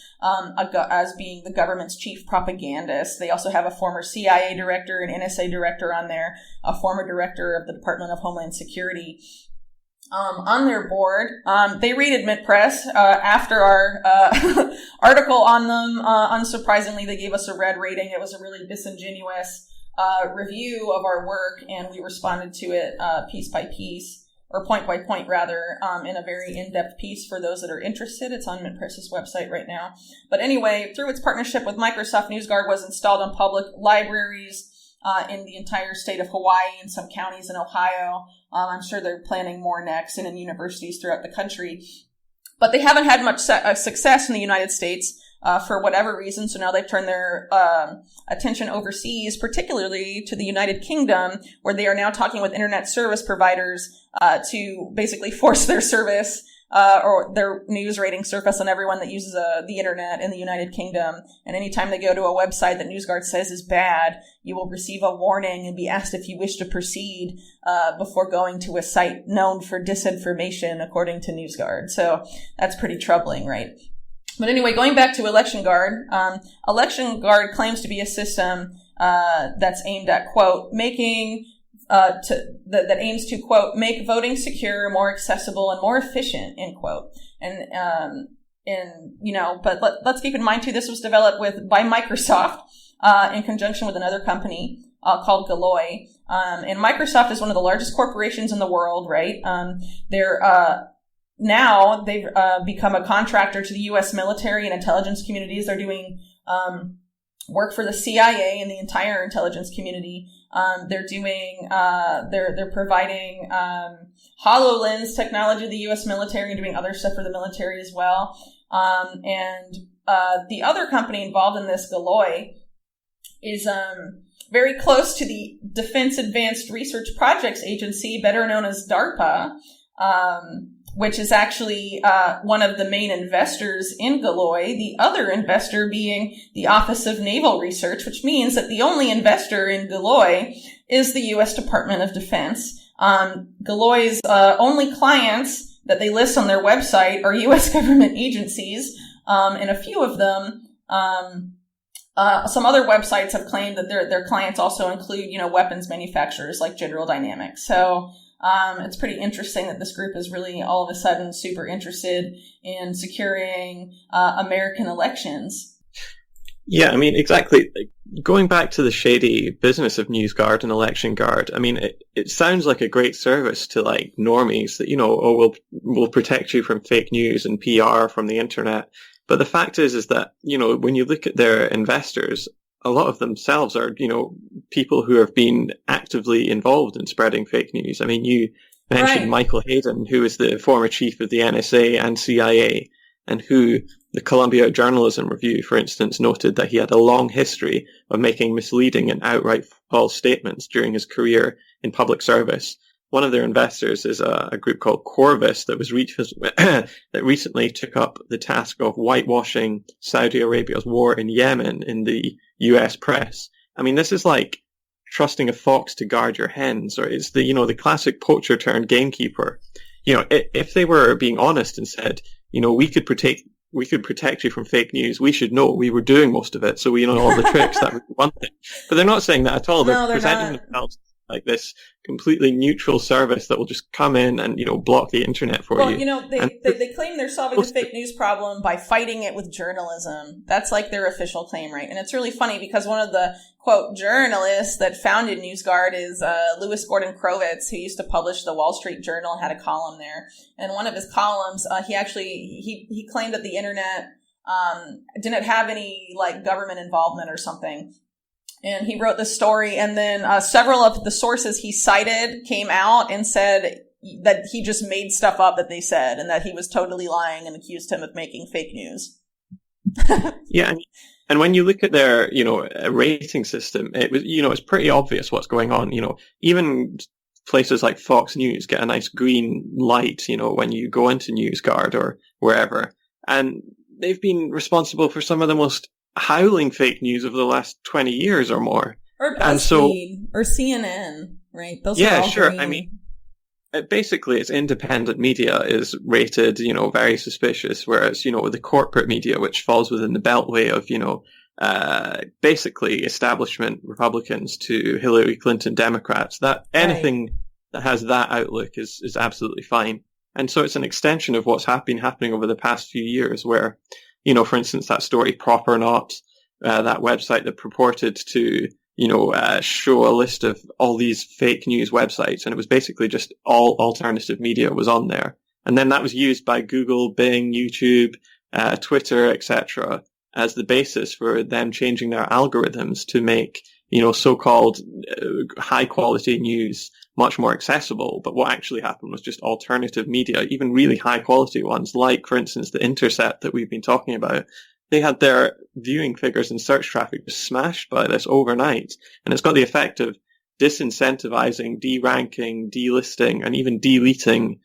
being the government's chief propagandist. They also have a former CIA director and NSA director on there, a former director of the Department of Homeland Security. On their board. They rated MintPress after our article on them. Unsurprisingly, they gave us a red rating. It was a really disingenuous review of our work, and we responded to it piece by piece, or point by point, rather, in a very in-depth piece for those that are interested. It's on MintPress's website right now. But anyway, through its partnership with Microsoft, NewsGuard was installed on public libraries in the entire state of Hawaii and some counties in Ohio. I'm sure they're planning more next, and in universities throughout the country. But they haven't had much success in the United States for whatever reason, so now they've turned their attention overseas, particularly to the United Kingdom, where they are now talking with internet service providers to basically force their service or their news rating surface on everyone that uses the internet in the United Kingdom. And anytime they go to a website that NewsGuard says is bad, you will receive a warning and be asked if you wish to proceed before going to a site known for disinformation, according to NewsGuard. So that's pretty troubling, right? But anyway, going back to ElectionGuard, ElectionGuard claims to be a system that's aimed at, quote, that aims to, quote, make voting secure, more accessible, and more efficient, end quote. But let's keep in mind too, this was developed by Microsoft in conjunction with another company called Galloy. And Microsoft is one of the largest corporations in the world, right? Now they've become a contractor to the U.S. military and intelligence communities. They're doing work for the CIA and the entire intelligence community. They're providing HoloLens technology to the U.S. military and doing other stuff for the military as well. The other company involved in this, Galloy, is very close to the Defense Advanced Research Projects Agency, better known as DARPA, which is actually one of the main investors in Galloy, the other investor being the Office of Naval Research, which means that the only investor in Galloy is the U.S. Department of Defense. Galloy's only clients that they list on their website are U.S. government agencies, and a few of them, some other websites have claimed that their clients also include, weapons manufacturers like General Dynamics. So it's pretty interesting that this group is really all of a sudden super interested in securing American elections.
Yeah, I mean, exactly. Going back to the shady business of NewsGuard and ElectionGuard, I mean, it sounds like a great service to like normies that, we'll protect you from fake news and PR from the internet. But the fact is that, when you look at their investors, a lot of themselves are, people who have been actively involved in spreading fake news. I mean, you mentioned
Right.
Michael Hayden, who is the former chief of the NSA and CIA, and who the Columbia Journalism Review, for instance, noted that he had a long history of making misleading and outright false statements during his career in public service. One of their investors is a group called Corvus that recently took up the task of whitewashing Saudi Arabia's war in Yemen in the US press. I mean, this is like trusting a fox to guard your hens, or it's the classic poacher turned gamekeeper. If they were being honest and said, we could protect you from fake news, we should know we were doing most of it, so we know all the tricks. That would be one thing. But they're not saying that at all.
No, they're
presenting
not.
themselves like this completely neutral service that will just come in and, block the internet for you.
Well, they claim they're solving the fake news problem by fighting it with journalism. That's like their official claim, right? And it's really funny because one of the, quote, journalists that founded NewsGuard is Louis Gordon Krovitz, who used to publish the Wall Street Journal and had a column there. And one of his columns, he claimed that the internet didn't have any, like, government involvement or something. And he wrote this story, and then several of the sources he cited came out and said that he just made stuff up that they said, and that he was totally lying and accused him of making fake news.
Yeah, and when you look at their, rating system, it's pretty obvious what's going on. Even places like Fox News get a nice green light, when you go into NewsGuard or wherever. And they've been responsible for some of the most howling fake news over the last 20 years or more.
Or
And so,
BuzzFeed, or CNN, right? Those are
yeah,
all
sure.
green.
I mean, basically, it's independent media is rated, very suspicious, whereas, the corporate media, which falls within the beltway of, basically establishment Republicans to Hillary Clinton Democrats, that anything that has that outlook is absolutely fine. And so it's an extension of what's been happening over the past few years where, for instance, that story Prop or Not, that website that purported to, show a list of all these fake news websites, and it was basically just all alternative media was on there. And then that was used by Google, Bing, YouTube, Twitter, etc., as the basis for them changing their algorithms to make, so-called high quality news much more accessible. But what actually happened was just alternative media, even really high quality ones, like, for instance, The Intercept that we've been talking about. They had their viewing figures and search traffic just smashed by this overnight. And it's got the effect of disincentivizing, deranking, delisting, and even deleting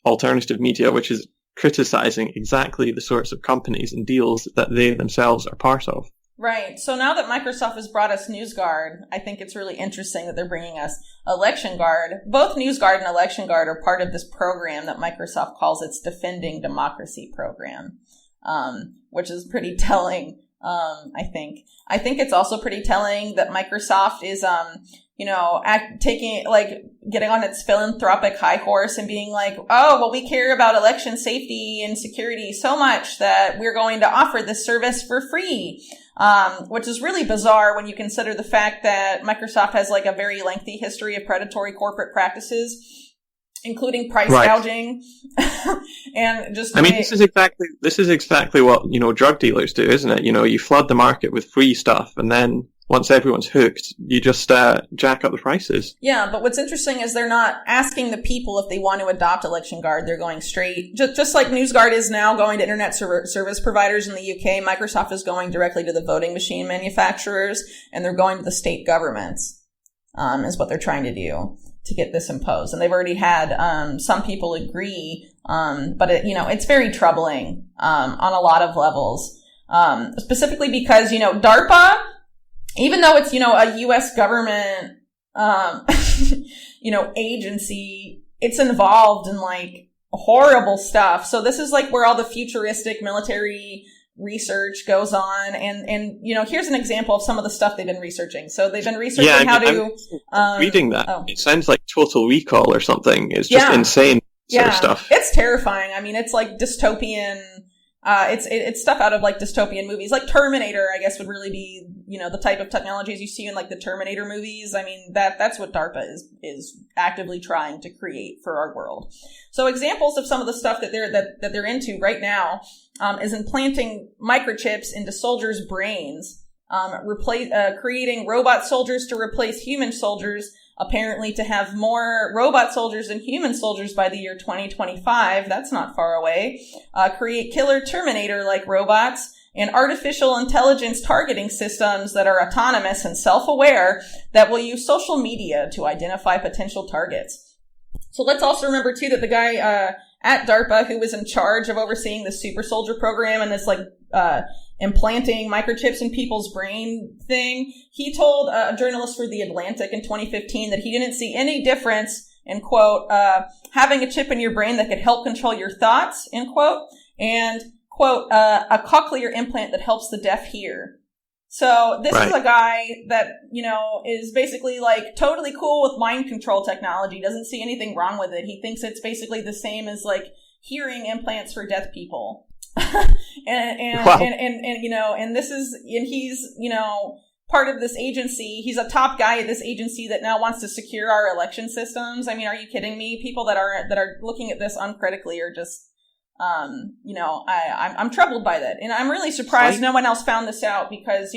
alternative media, which is criticizing exactly the sorts of companies and deals that they themselves are part of.
Right. So now that Microsoft has brought us NewsGuard, I think it's really interesting that they're bringing us ElectionGuard. Both NewsGuard and ElectionGuard are part of this program that Microsoft calls its Defending Democracy program, which is pretty telling, I think. I think it's also pretty telling that Microsoft is, getting on its philanthropic high horse and being like, oh, well, we care about election safety and security so much that we're going to offer this service for free. Which is really bizarre when you consider the fact that Microsoft has like a very lengthy history of predatory corporate practices, including price gouging. And just,
this is exactly what, drug dealers do, isn't it? You flood the market with free stuff and then once everyone's hooked, you just jack up the prices.
Yeah, but what's interesting is they're not asking the people if they want to adopt ElectionGuard. They're going straight, just like NewsGuard is now going to internet service providers in the UK, Microsoft is going directly to the voting machine manufacturers, and they're going to the state governments, is what they're trying to do to get this imposed. And they've already had some people agree, but it's very troubling on a lot of levels, specifically because, DARPA, even though it's, a U.S. government, agency, it's involved in like horrible stuff. So this is like where all the futuristic military research goes on. And here's an example of some of the stuff they've been researching. So they've been researching
I'm reading that. It sounds like Total Recall or something. It's just insane sort of stuff.
It's terrifying. I mean, it's like dystopian. It's stuff out of like dystopian movies, like Terminator, I guess would really be, the type of technologies you see in like the Terminator movies. I mean, that's what DARPA is actively trying to create for our world. So examples of some of the stuff that they're into right now, is implanting microchips into soldiers' brains, creating robot soldiers to replace human soldiers, apparently to have more robot soldiers than human soldiers by the year 2025. That's not far away. Create killer Terminator-like robots and artificial intelligence targeting systems that are autonomous and self-aware that will use social media to identify potential targets. So let's also remember, too, that the guy at DARPA who was in charge of overseeing the super soldier program and this implanting microchips in people's brain thing, he told a journalist for The Atlantic in 2015 that he didn't see any difference in, quote, having a chip in your brain that could help control your thoughts, end quote, and, quote, a cochlear implant that helps the deaf hear. So this is a guy that, is basically like totally cool with mind control technology, doesn't see anything wrong with it. He thinks it's basically the same as like hearing implants for deaf people. And this is, and he's, part of this agency. He's a top guy at this agency that now wants to secure our election systems. I mean, are you kidding me? People that are looking at this uncritically are just, I'm troubled by that. And I'm really surprised no one else found this out because,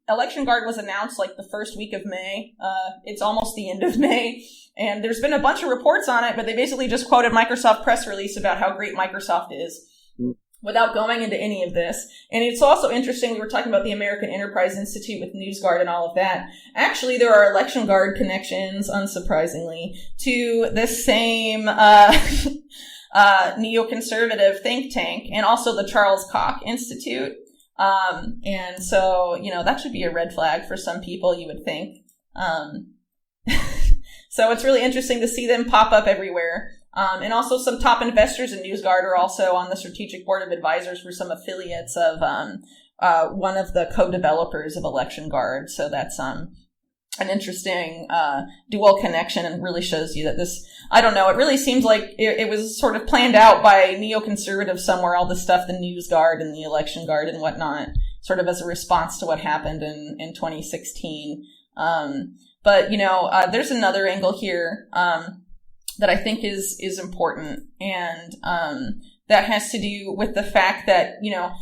ElectionGuard was announced like the first week of May. It's almost the end of May. And there's been a bunch of reports on it, but they basically just quoted Microsoft press release about how great Microsoft is without going into any of this. And it's also interesting, we were talking about the American Enterprise Institute with NewsGuard and all of that. Actually, there are ElectionGuard connections, unsurprisingly, to this same neoconservative think tank and also the Charles Koch Institute. And so, that should be a red flag for some people, you would think. So it's really interesting to see them pop up everywhere. And also some top investors in NewsGuard are also on the strategic board of advisors for some affiliates of, one of the co-developers of ElectionGuard. So that's, an interesting, dual connection and really shows you that this, I don't know, it really seems like it was sort of planned out by neoconservatives somewhere, all this stuff, the NewsGuard and the ElectionGuard and whatnot, sort of as a response to what happened in 2016. But, there's another angle here, that I think is important. And, that has to do with the fact that,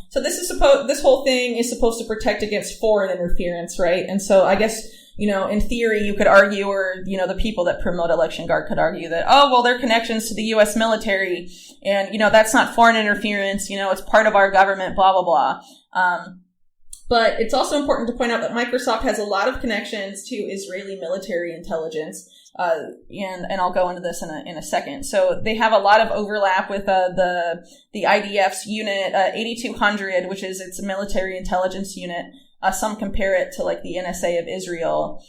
so this whole thing is supposed to protect against foreign interference, right? And so I guess, in theory, you could argue, or, the people that promote ElectionGuard could argue that, oh, well, their connections to the U.S. military and, that's not foreign interference, it's part of our government, blah, blah, blah. But it's also important to point out that Microsoft has a lot of connections to Israeli military intelligence. And I'll go into this in a second. So they have a lot of overlap with, the IDF's unit, 8200, which is its military intelligence unit. Some compare it to like the NSA of Israel.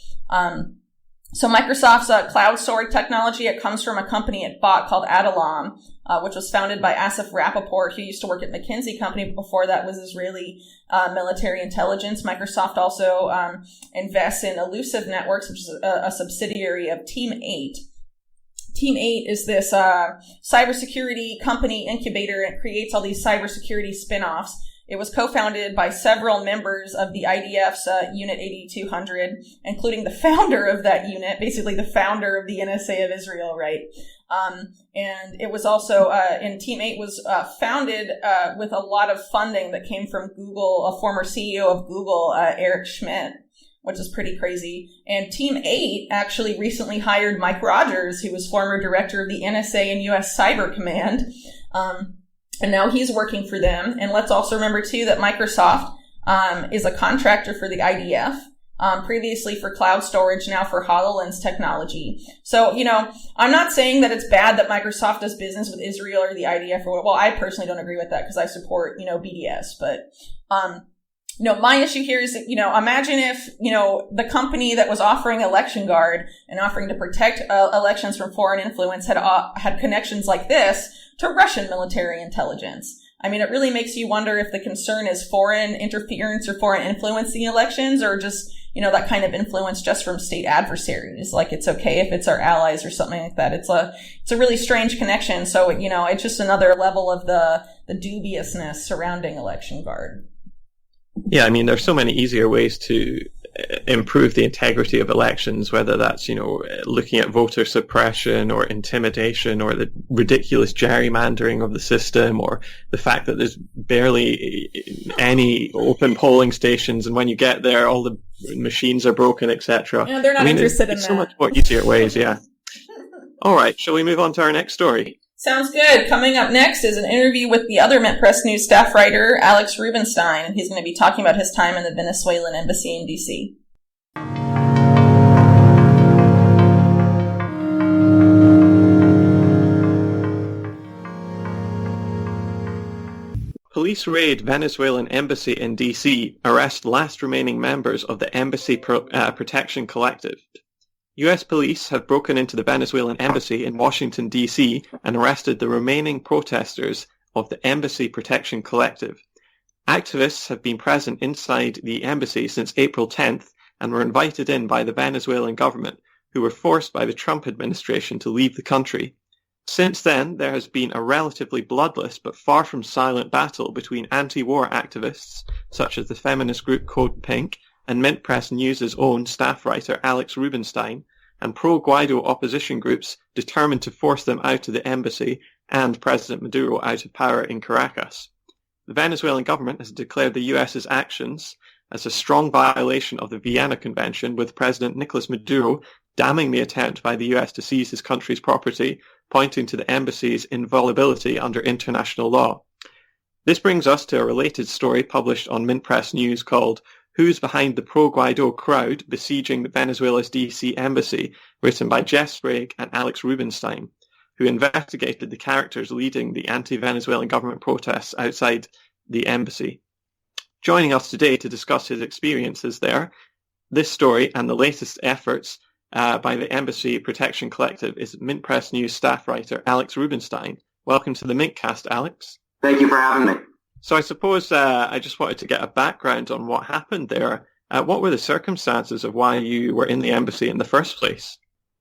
So Microsoft's cloud storage technology, it comes from a company it bought called Adallam, which was founded by Asif Rappaport, who used to work at McKinsey Company, but before that was Israeli military intelligence. Microsoft also invests in Elusive Networks, which is a subsidiary of Team 8. Team 8 is this cybersecurity company incubator. It creates all these cybersecurity spin-offs. It was co-founded by several members of the IDF's Unit 8200, including the founder of that unit, basically the founder of the NSA of Israel, right? And it was also, and Team 8 was founded with a lot of funding that came from Google, a former CEO of Google, Eric Schmidt, which is pretty crazy. And Team 8 actually recently hired Mike Rogers, who was former director of the NSA and U.S. Cyber Command. And now he's working for them. And let's also remember, too, that Microsoft is a contractor for the IDF. Previously for cloud storage, now for HoloLens technology. So, I'm not saying that it's bad that Microsoft does business with Israel or the IDF or well, I personally don't agree with that because I support, BDS. But, my issue here is that, imagine if, the company that was offering ElectionGuard and offering to protect elections from foreign influence had connections like this to Russian military intelligence. I mean, it really makes you wonder if the concern is foreign interference or foreign influence in elections or just, that kind of influence just from state adversaries. Like it's okay if it's our allies or something like that. It's a really strange connection. So, it's just another level of the dubiousness surrounding ElectionGuard.
Yeah, I mean, there's so many easier ways to improve the integrity of elections, whether that's, looking at voter suppression or intimidation or the ridiculous gerrymandering of the system or the fact that there's barely any open polling stations and when you get there, all the machines are broken, etc.
Yeah, they're not interested in that.
So much more easier ways, yeah. All right, shall we move on to our next story?
Sounds good. Coming up next is an interview with the other Mint Press News staff writer, Alex Rubenstein. He's going to be talking about his time in the Venezuelan Embassy in D.C.
Police raid Venezuelan Embassy in D.C., arrest last remaining members of the Embassy Protection Collective. U.S. police have broken into the Venezuelan Embassy in Washington, D.C. and arrested the remaining protesters of the Embassy Protection Collective. Activists have been present inside the embassy since April 10th and were invited in by the Venezuelan government, who were forced by the Trump administration to leave the country. Since then, there has been a relatively bloodless but far from silent battle between anti-war activists, such as the feminist group Code Pink, and Mint Press News' own staff writer Alex Rubenstein, and pro-Guaido opposition groups determined to force them out of the embassy and President Maduro out of power in Caracas. The Venezuelan government has declared the US's actions as a strong violation of the Vienna Convention, with President Nicolas Maduro damning the attempt by the US to seize his country's property, pointing to the embassy's inviolability under international law. This brings us to a related story published on Mint Press News called Who's Behind the Pro-Guaido Crowd Besieging Venezuela's D.C. Embassy, written by Jeff Sprague and Alex Rubenstein, who investigated the characters leading the anti-Venezuelan government protests outside the embassy. Joining us today to discuss his experiences there, this story and the latest efforts by the Embassy Protection Collective is Mint Press News staff writer Alex Rubenstein. Welcome to the MintCast, Alex.
Thank you for having me.
So I suppose I just wanted to get a background on what happened there. What were the circumstances of why you were in the embassy in the first place?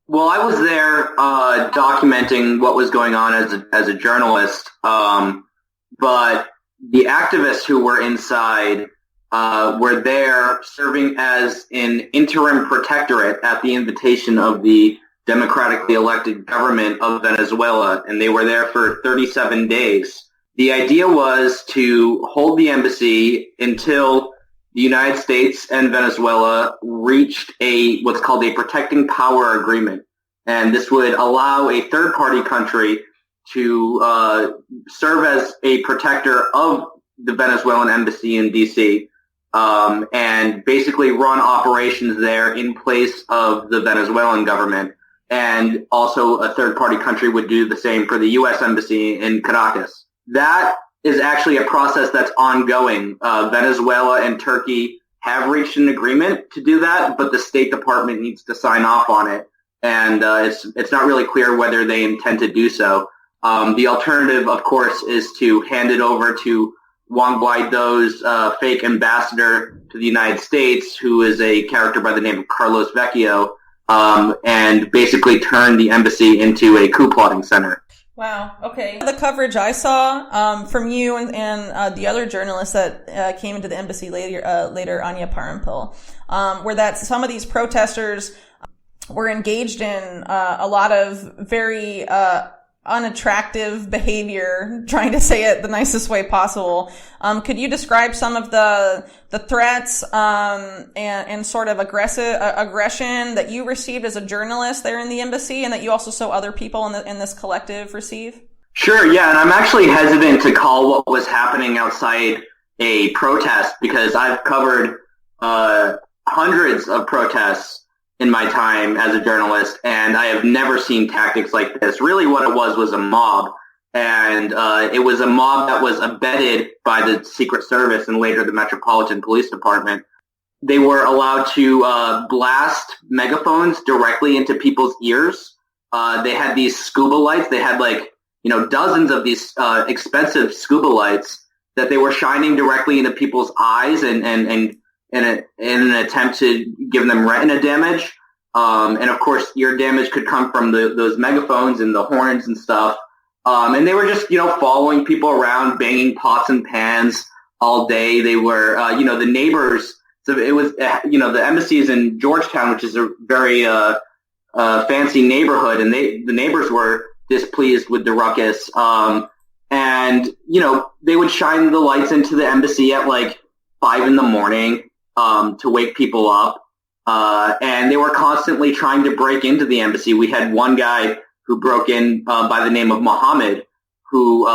Well, I was there documenting what was going on as a journalist, but the activists who were inside were there serving as an interim protectorate at the invitation of the democratically elected government of Venezuela, and they were there for 37 days. The idea was to hold the embassy until the United States and Venezuela reached what's called a protecting power agreement. And this would allow a third-party country to serve as a protector of the Venezuelan embassy in D.C. And basically run operations there in place of the Venezuelan government. And also a third-party country would do the same for the U.S. embassy in Caracas. That is actually a process that's ongoing. Venezuela and Turkey have reached an agreement to do that, but the State Department needs to sign off on it. And it's not really clear whether they intend to do so. The alternative, of course, is to hand it over to Juan Guaido's fake ambassador to the United States, who is a character by the name of Carlos Vecchio, and basically turn the embassy into a coup plotting center.
Wow. Okay. The coverage I saw from you and the other journalists that came into the embassy later, Anya Parampil, were that some of these protesters were engaged in a lot of very unattractive behavior, trying to say it the nicest way possible. Could you describe some of the threats and sort of aggression that you received as a journalist there in the embassy, and that you also saw other people in this collective receive?
Sure, yeah, and I'm actually hesitant to call what was happening outside a protest, because I've covered hundreds of protests in my time as a journalist, and I have never seen tactics like this. Really what it was a mob, and it was a mob that was abetted by the Secret Service and later the Metropolitan Police Department. They were allowed to blast megaphones directly into people's ears. They had these scuba lights. They had dozens of these expensive scuba lights that they were shining directly into people's eyes and in an attempt to give them retina damage. And of course, ear damage could come from those megaphones and the horns and stuff. And they were just, following people around, banging pots and pans all day. They were, the neighbors. So it was, the embassy is in Georgetown, which is a very fancy neighborhood, and the neighbors were displeased with the ruckus. And they would shine the lights into the embassy at 5 a.m. To wake people up. And they were constantly trying to break into the embassy. We had one guy who broke in by the name of Mohammed, who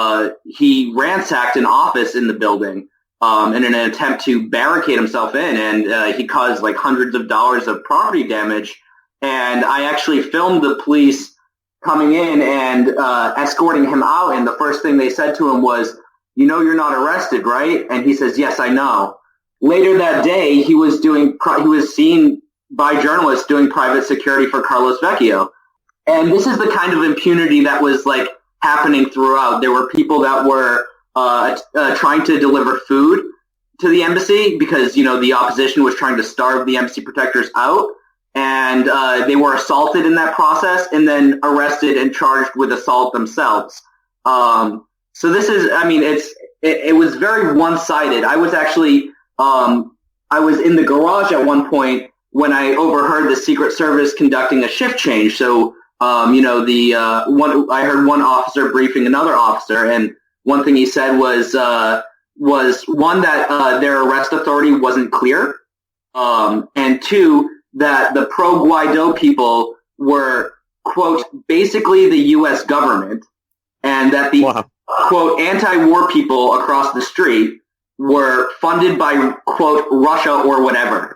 he ransacked an office in the building in an attempt to barricade himself in, and he caused hundreds of dollars of property damage. And I actually filmed the police coming in and escorting him out, and the first thing they said to him was, "You're not arrested, right?" And he says, "Yes, I know." Later that day, he was seen by journalists doing private security for Carlos Vecchio. And this is the kind of impunity that was happening throughout. There were people that were trying to deliver food to the embassy because, the opposition was trying to starve the embassy protectors out. And they were assaulted in that process and then arrested and charged with assault themselves. So this is, it was very one-sided. I was actually... I was in the garage at one point when I overheard the Secret Service conducting a shift change. So, I heard one officer briefing another officer, and one thing he said was one, that their arrest authority wasn't clear, and two, that the pro-Guaido people were, quote, basically the U.S. government, and that the, quote, anti-war people across the street were funded by, quote, Russia or whatever.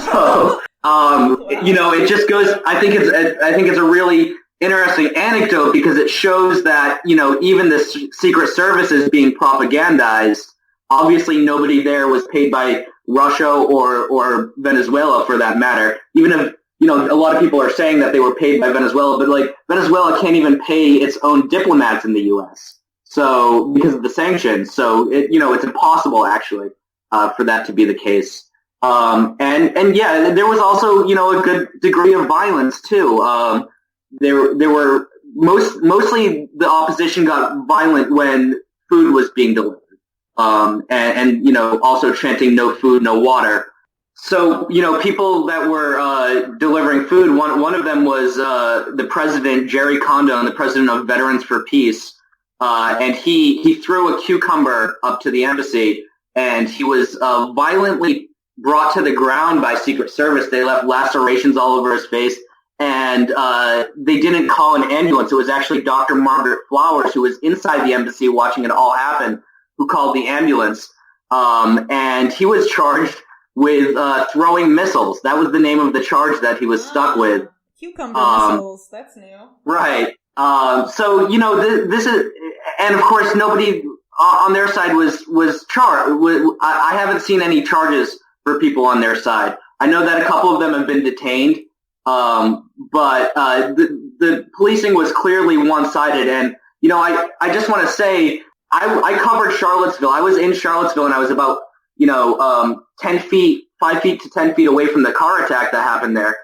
So, it just goes, I think it's a really interesting anecdote because it shows that, even the Secret Service is being propagandized. Obviously nobody there was paid by Russia or Venezuela for that matter. Even if, a lot of people are saying that they were paid by Venezuela, but Venezuela can't even pay its own diplomats in the U.S. So, because of the sanctions, so it's impossible actually for that to be the case. And yeah, there was also a good degree of violence too. There were mostly the opposition got violent when food was being delivered, and also chanting "no food, no water." So people that were delivering food. One of them was the president, Jerry Condon, the president of Veterans for Peace. And he threw a cucumber up to the embassy, and he was violently brought to the ground by Secret Service. They left lacerations all over his face, and they didn't call an ambulance. It was actually Dr. Margaret Flowers, who was inside the embassy watching it all happen, who called the ambulance. And he was charged with throwing missiles. That was the name of the charge that he was stuck with.
Cucumber missiles, that's new.
Right. So, this is, and of course nobody on their side was charged. I haven't seen any charges for people on their side. I know that a couple of them have been detained. But the policing was clearly one-sided. And, I just want to say, I covered Charlottesville. I was in Charlottesville and I was about, 5 feet to 10 feet away from the car attack that happened there.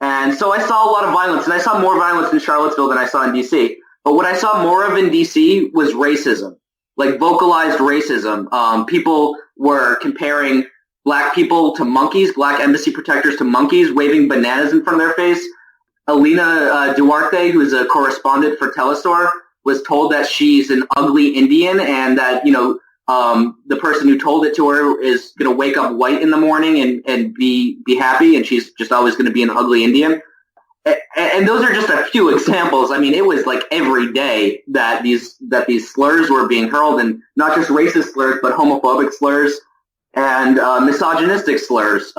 And so I saw a lot of violence, and I saw more violence in Charlottesville than I saw in D.C. But what I saw more of in D.C. was racism, vocalized racism. People were comparing black people to monkeys, black embassy protectors to monkeys, waving bananas in front of their face. Alina Duarte, who's a correspondent for Telestor, was told that she's an ugly Indian and that, the person who told it to her is going to wake up white in the morning and be happy, and she's just always going to be an ugly Indian. And those are just a few examples. I mean, it was like every day that these slurs were being hurled, and not just racist slurs, but homophobic slurs and misogynistic slurs.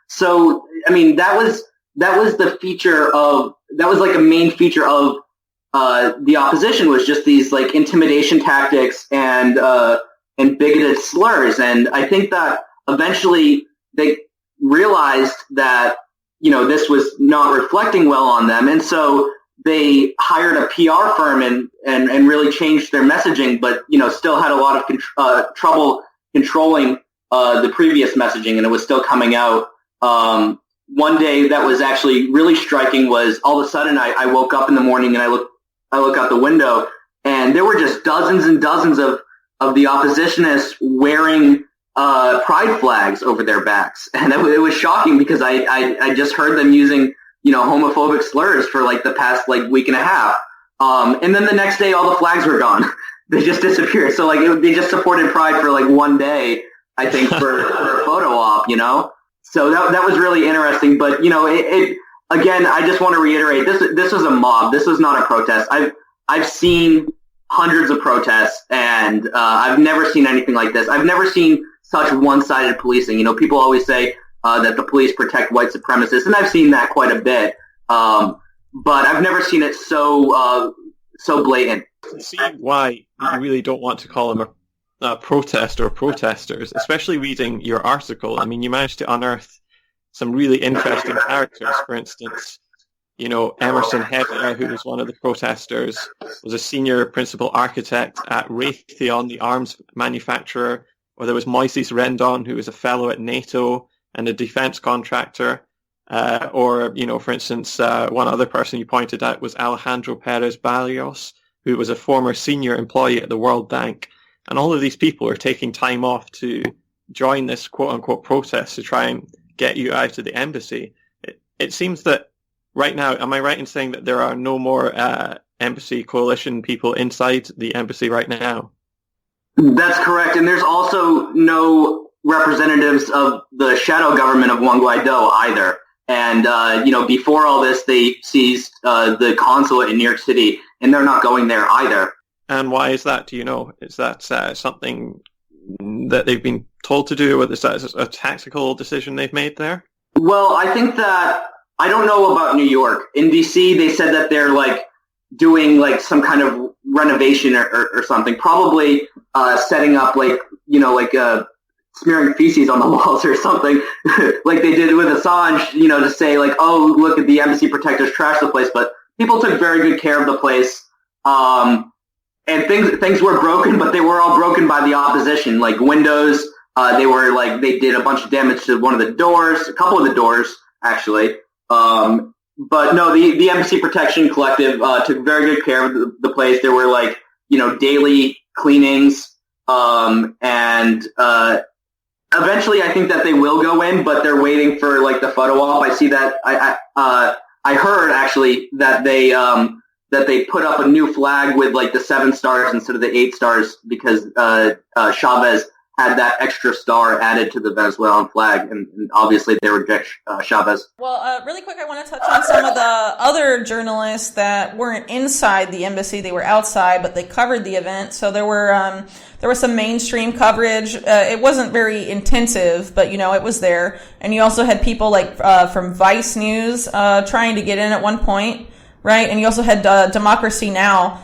So, I mean, that was like a main feature of the opposition, was just these like intimidation tactics and bigoted slurs. And I think that eventually they realized that, this was not reflecting well on them. And so they hired a PR firm and really changed their messaging, but, still had a lot of trouble controlling the previous messaging, and it was still coming out. One day that was actually really striking was all of a sudden I woke up in the morning and I look out the window, and there were just dozens and dozens of the oppositionists wearing pride flags over their backs. And it was shocking because I just heard them using, homophobic slurs for like the past like week and a half. And then the next day all the flags were gone. They just disappeared. So like they just supported pride for like one day, I think, for a photo op, So that was really interesting. But, it again, I just want to reiterate, this was a mob. This was not a protest. I've seen hundreds of protests, and I've never seen anything like this. I've never seen such one-sided policing. People always say that the police protect white supremacists, and I've seen that quite a bit. But I've never seen it so blatant.
I can see why you really don't want to call them a protest or protesters, especially reading your article. I mean, you managed to unearth some really interesting characters. For instance, Emerson Heather, who was one of the protesters, was a senior principal architect at Raytheon, the arms manufacturer. Or there was Moises Rendon, who was a fellow at NATO and a defense contractor. For instance, one other person you pointed out was Alejandro Perez Barrios, who was a former senior employee at the World Bank. And all of these people are taking time off to join this quote-unquote protest to try and get you out of the embassy. It seems that right now, am I right in saying that there are no more embassy coalition people inside the embassy right now?
That's correct. And there's also no representatives of the shadow government of Juan Guaido either. And, before all this, they seized the consulate in New York City, and they're not going there either.
And why is that? Do you know? Is that something that they've been told to do, or is that a tactical decision they've made there?
Well, I think that, I don't know about New York. In D.C., they said that they're like doing like some kind of renovation or something, probably setting up smearing feces on the walls or something, like they did with Assange, to say like, oh, look at the embassy protectors trashed the place. But people took very good care of the place. And things were broken, but they were all broken by the opposition. Like windows, they did a bunch of damage to one of the doors, a couple of the doors, actually. But no, the Embassy Protection Collective took very good care of the place. There were daily cleanings, and eventually I think that they will go in, but they're waiting for the photo op. I see that I heard actually that they put up a new flag with the 7 stars instead of the 8 stars because Chavez had that extra star added to the Venezuelan flag, and obviously they reject Chavez.
Well, really quick, I want to touch on some of the other journalists that weren't inside the embassy; they were outside, but they covered the event. So there was some mainstream coverage. It wasn't very intensive, but it was there. And you also had people from Vice News trying to get in at one point, right? And you also had Democracy Now!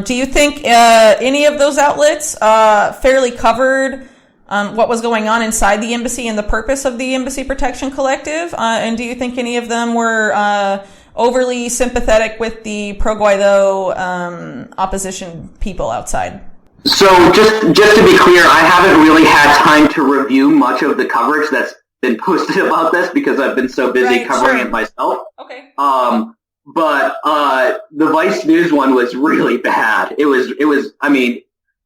Do you think any of those outlets fairly covered what was going on inside the embassy and the purpose of the Embassy Protection Collective? And do you think any of them were overly sympathetic with the pro-Guaido opposition people outside?
So just to be clear, I haven't really had time to review much of the coverage that's been posted about this because I've been so busy covering it myself.
Okay.
But the Vice News one was really bad. It was. I mean,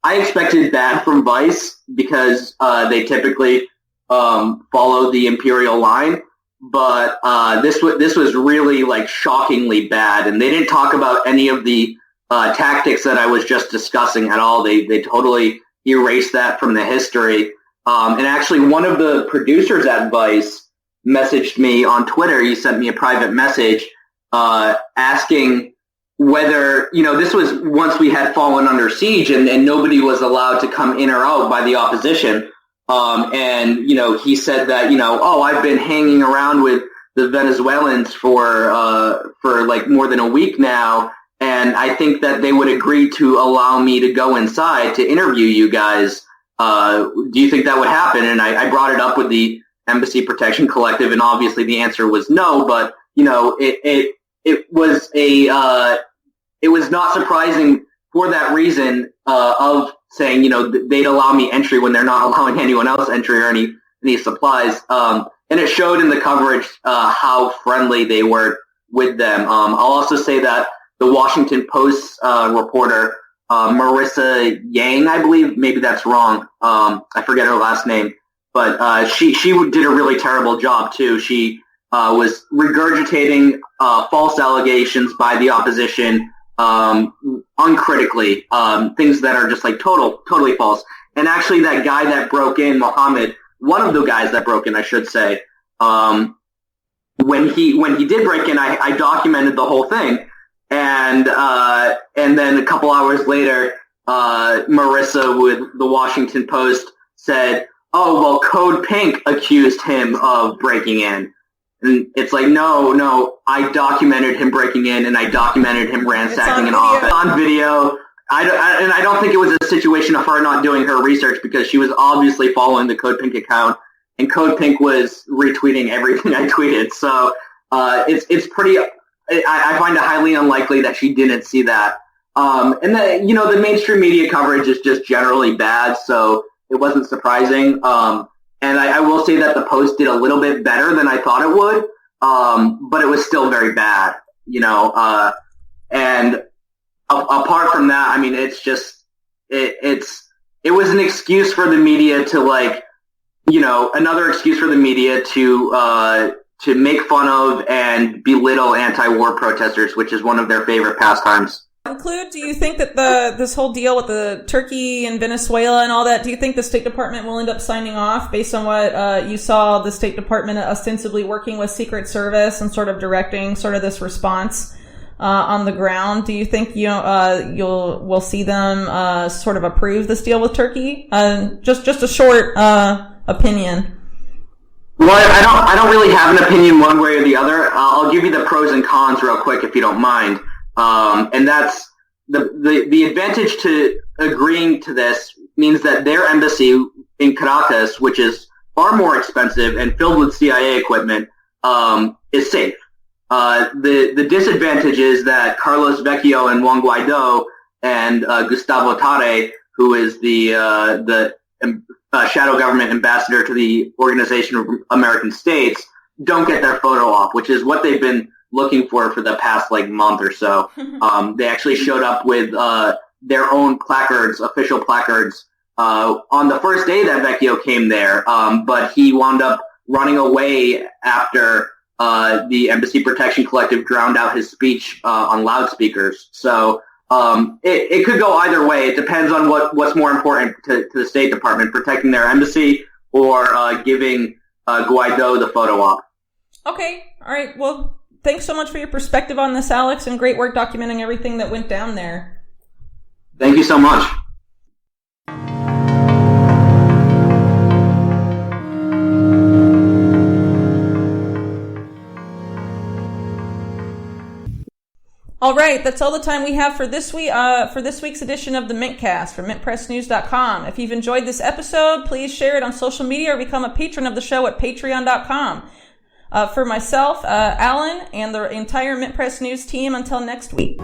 I expected bad from Vice because they typically follow the imperial line. but this was really like shockingly bad, and they didn't talk about any of the tactics that I was just discussing at all. They totally erased that from the history. And actually, one of the producers at Vice messaged me on Twitter. He sent me a private message asking whether, this was once we had fallen under siege and nobody was allowed to come in or out by the opposition. And he said that, I've been hanging around with the Venezuelans for like more than a week now. And I think that they would agree to allow me to go inside to interview you guys. Do you think that would happen? And I brought it up with the Embassy Protection Collective, and obviously the answer was no. But it was not surprising for that reason of saying they'd allow me entry when they're not allowing anyone else entry or any supplies. And it showed in the coverage how friendly they were with them. I'll also say that the Washington Post reporter, Marissa Yang, I believe, maybe that's wrong. I forget her last name, but she did a really terrible job too. She was regurgitating false allegations by the opposition uncritically, things that are just like totally false. And actually, that guy that broke in, Mohammed, one of the guys that broke in, I should say, when he did break in, I documented the whole thing. And then a couple hours later, Marissa with the Washington Post said, "Oh, well, Code Pink accused him of breaking in." And it's like, no, I documented him breaking in, and I documented him ransacking an office on video. I don't think it was a situation of her not doing her research, because she was obviously following the Code Pink account, and Code Pink was retweeting everything I tweeted. So it's pretty. I find it highly unlikely that she didn't see that. And the mainstream media coverage is just generally bad, so it wasn't surprising. And I will say that the Post did a little bit better than I thought it would, but it was still very bad, and apart from that, I mean, it's just, it was an excuse for the media to another excuse for the media to make fun of and belittle anti-war protesters, which is one of their favorite pastimes.
Conclude, do you think that this whole deal with the Turkey and Venezuela and all that, do you think the State Department will end up signing off based on what you saw the State Department ostensibly working with Secret Service and sort of directing sort of this response on the ground? Do you think we'll see them sort of approve this deal with Turkey? Just a short opinion.
Well, I don't really have an opinion one way or the other. I'll give you the pros and cons real quick if you don't mind. And that's the advantage to agreeing to this means that their embassy in Caracas, which is far more expensive and filled with CIA equipment, is safe. The disadvantage is that Carlos Vecchio and Juan Guaido and Gustavo Tarre, who is the shadow government ambassador to the Organization of American States, don't get their photo op, which is what they've been looking for the past month or so. They actually showed up with their own placards, official placards, on the first day that Vecchio came there, but he wound up running away after the Embassy Protection Collective drowned out his speech on loudspeakers. So it could go either way. It depends on what's more important to the State Department, protecting their embassy or giving Guaido the photo op.
Okay. All right. Well, thanks so much for your perspective on this, Alex, and great work documenting everything that went down there.
Thank you so much.
All right, that's all the time we have for this week's edition of the MintCast from mintpressnews.com. If you've enjoyed this episode, please share it on social media or become a patron of the show at patreon.com. For myself, Alan, and the entire Mint Press News team, until next week.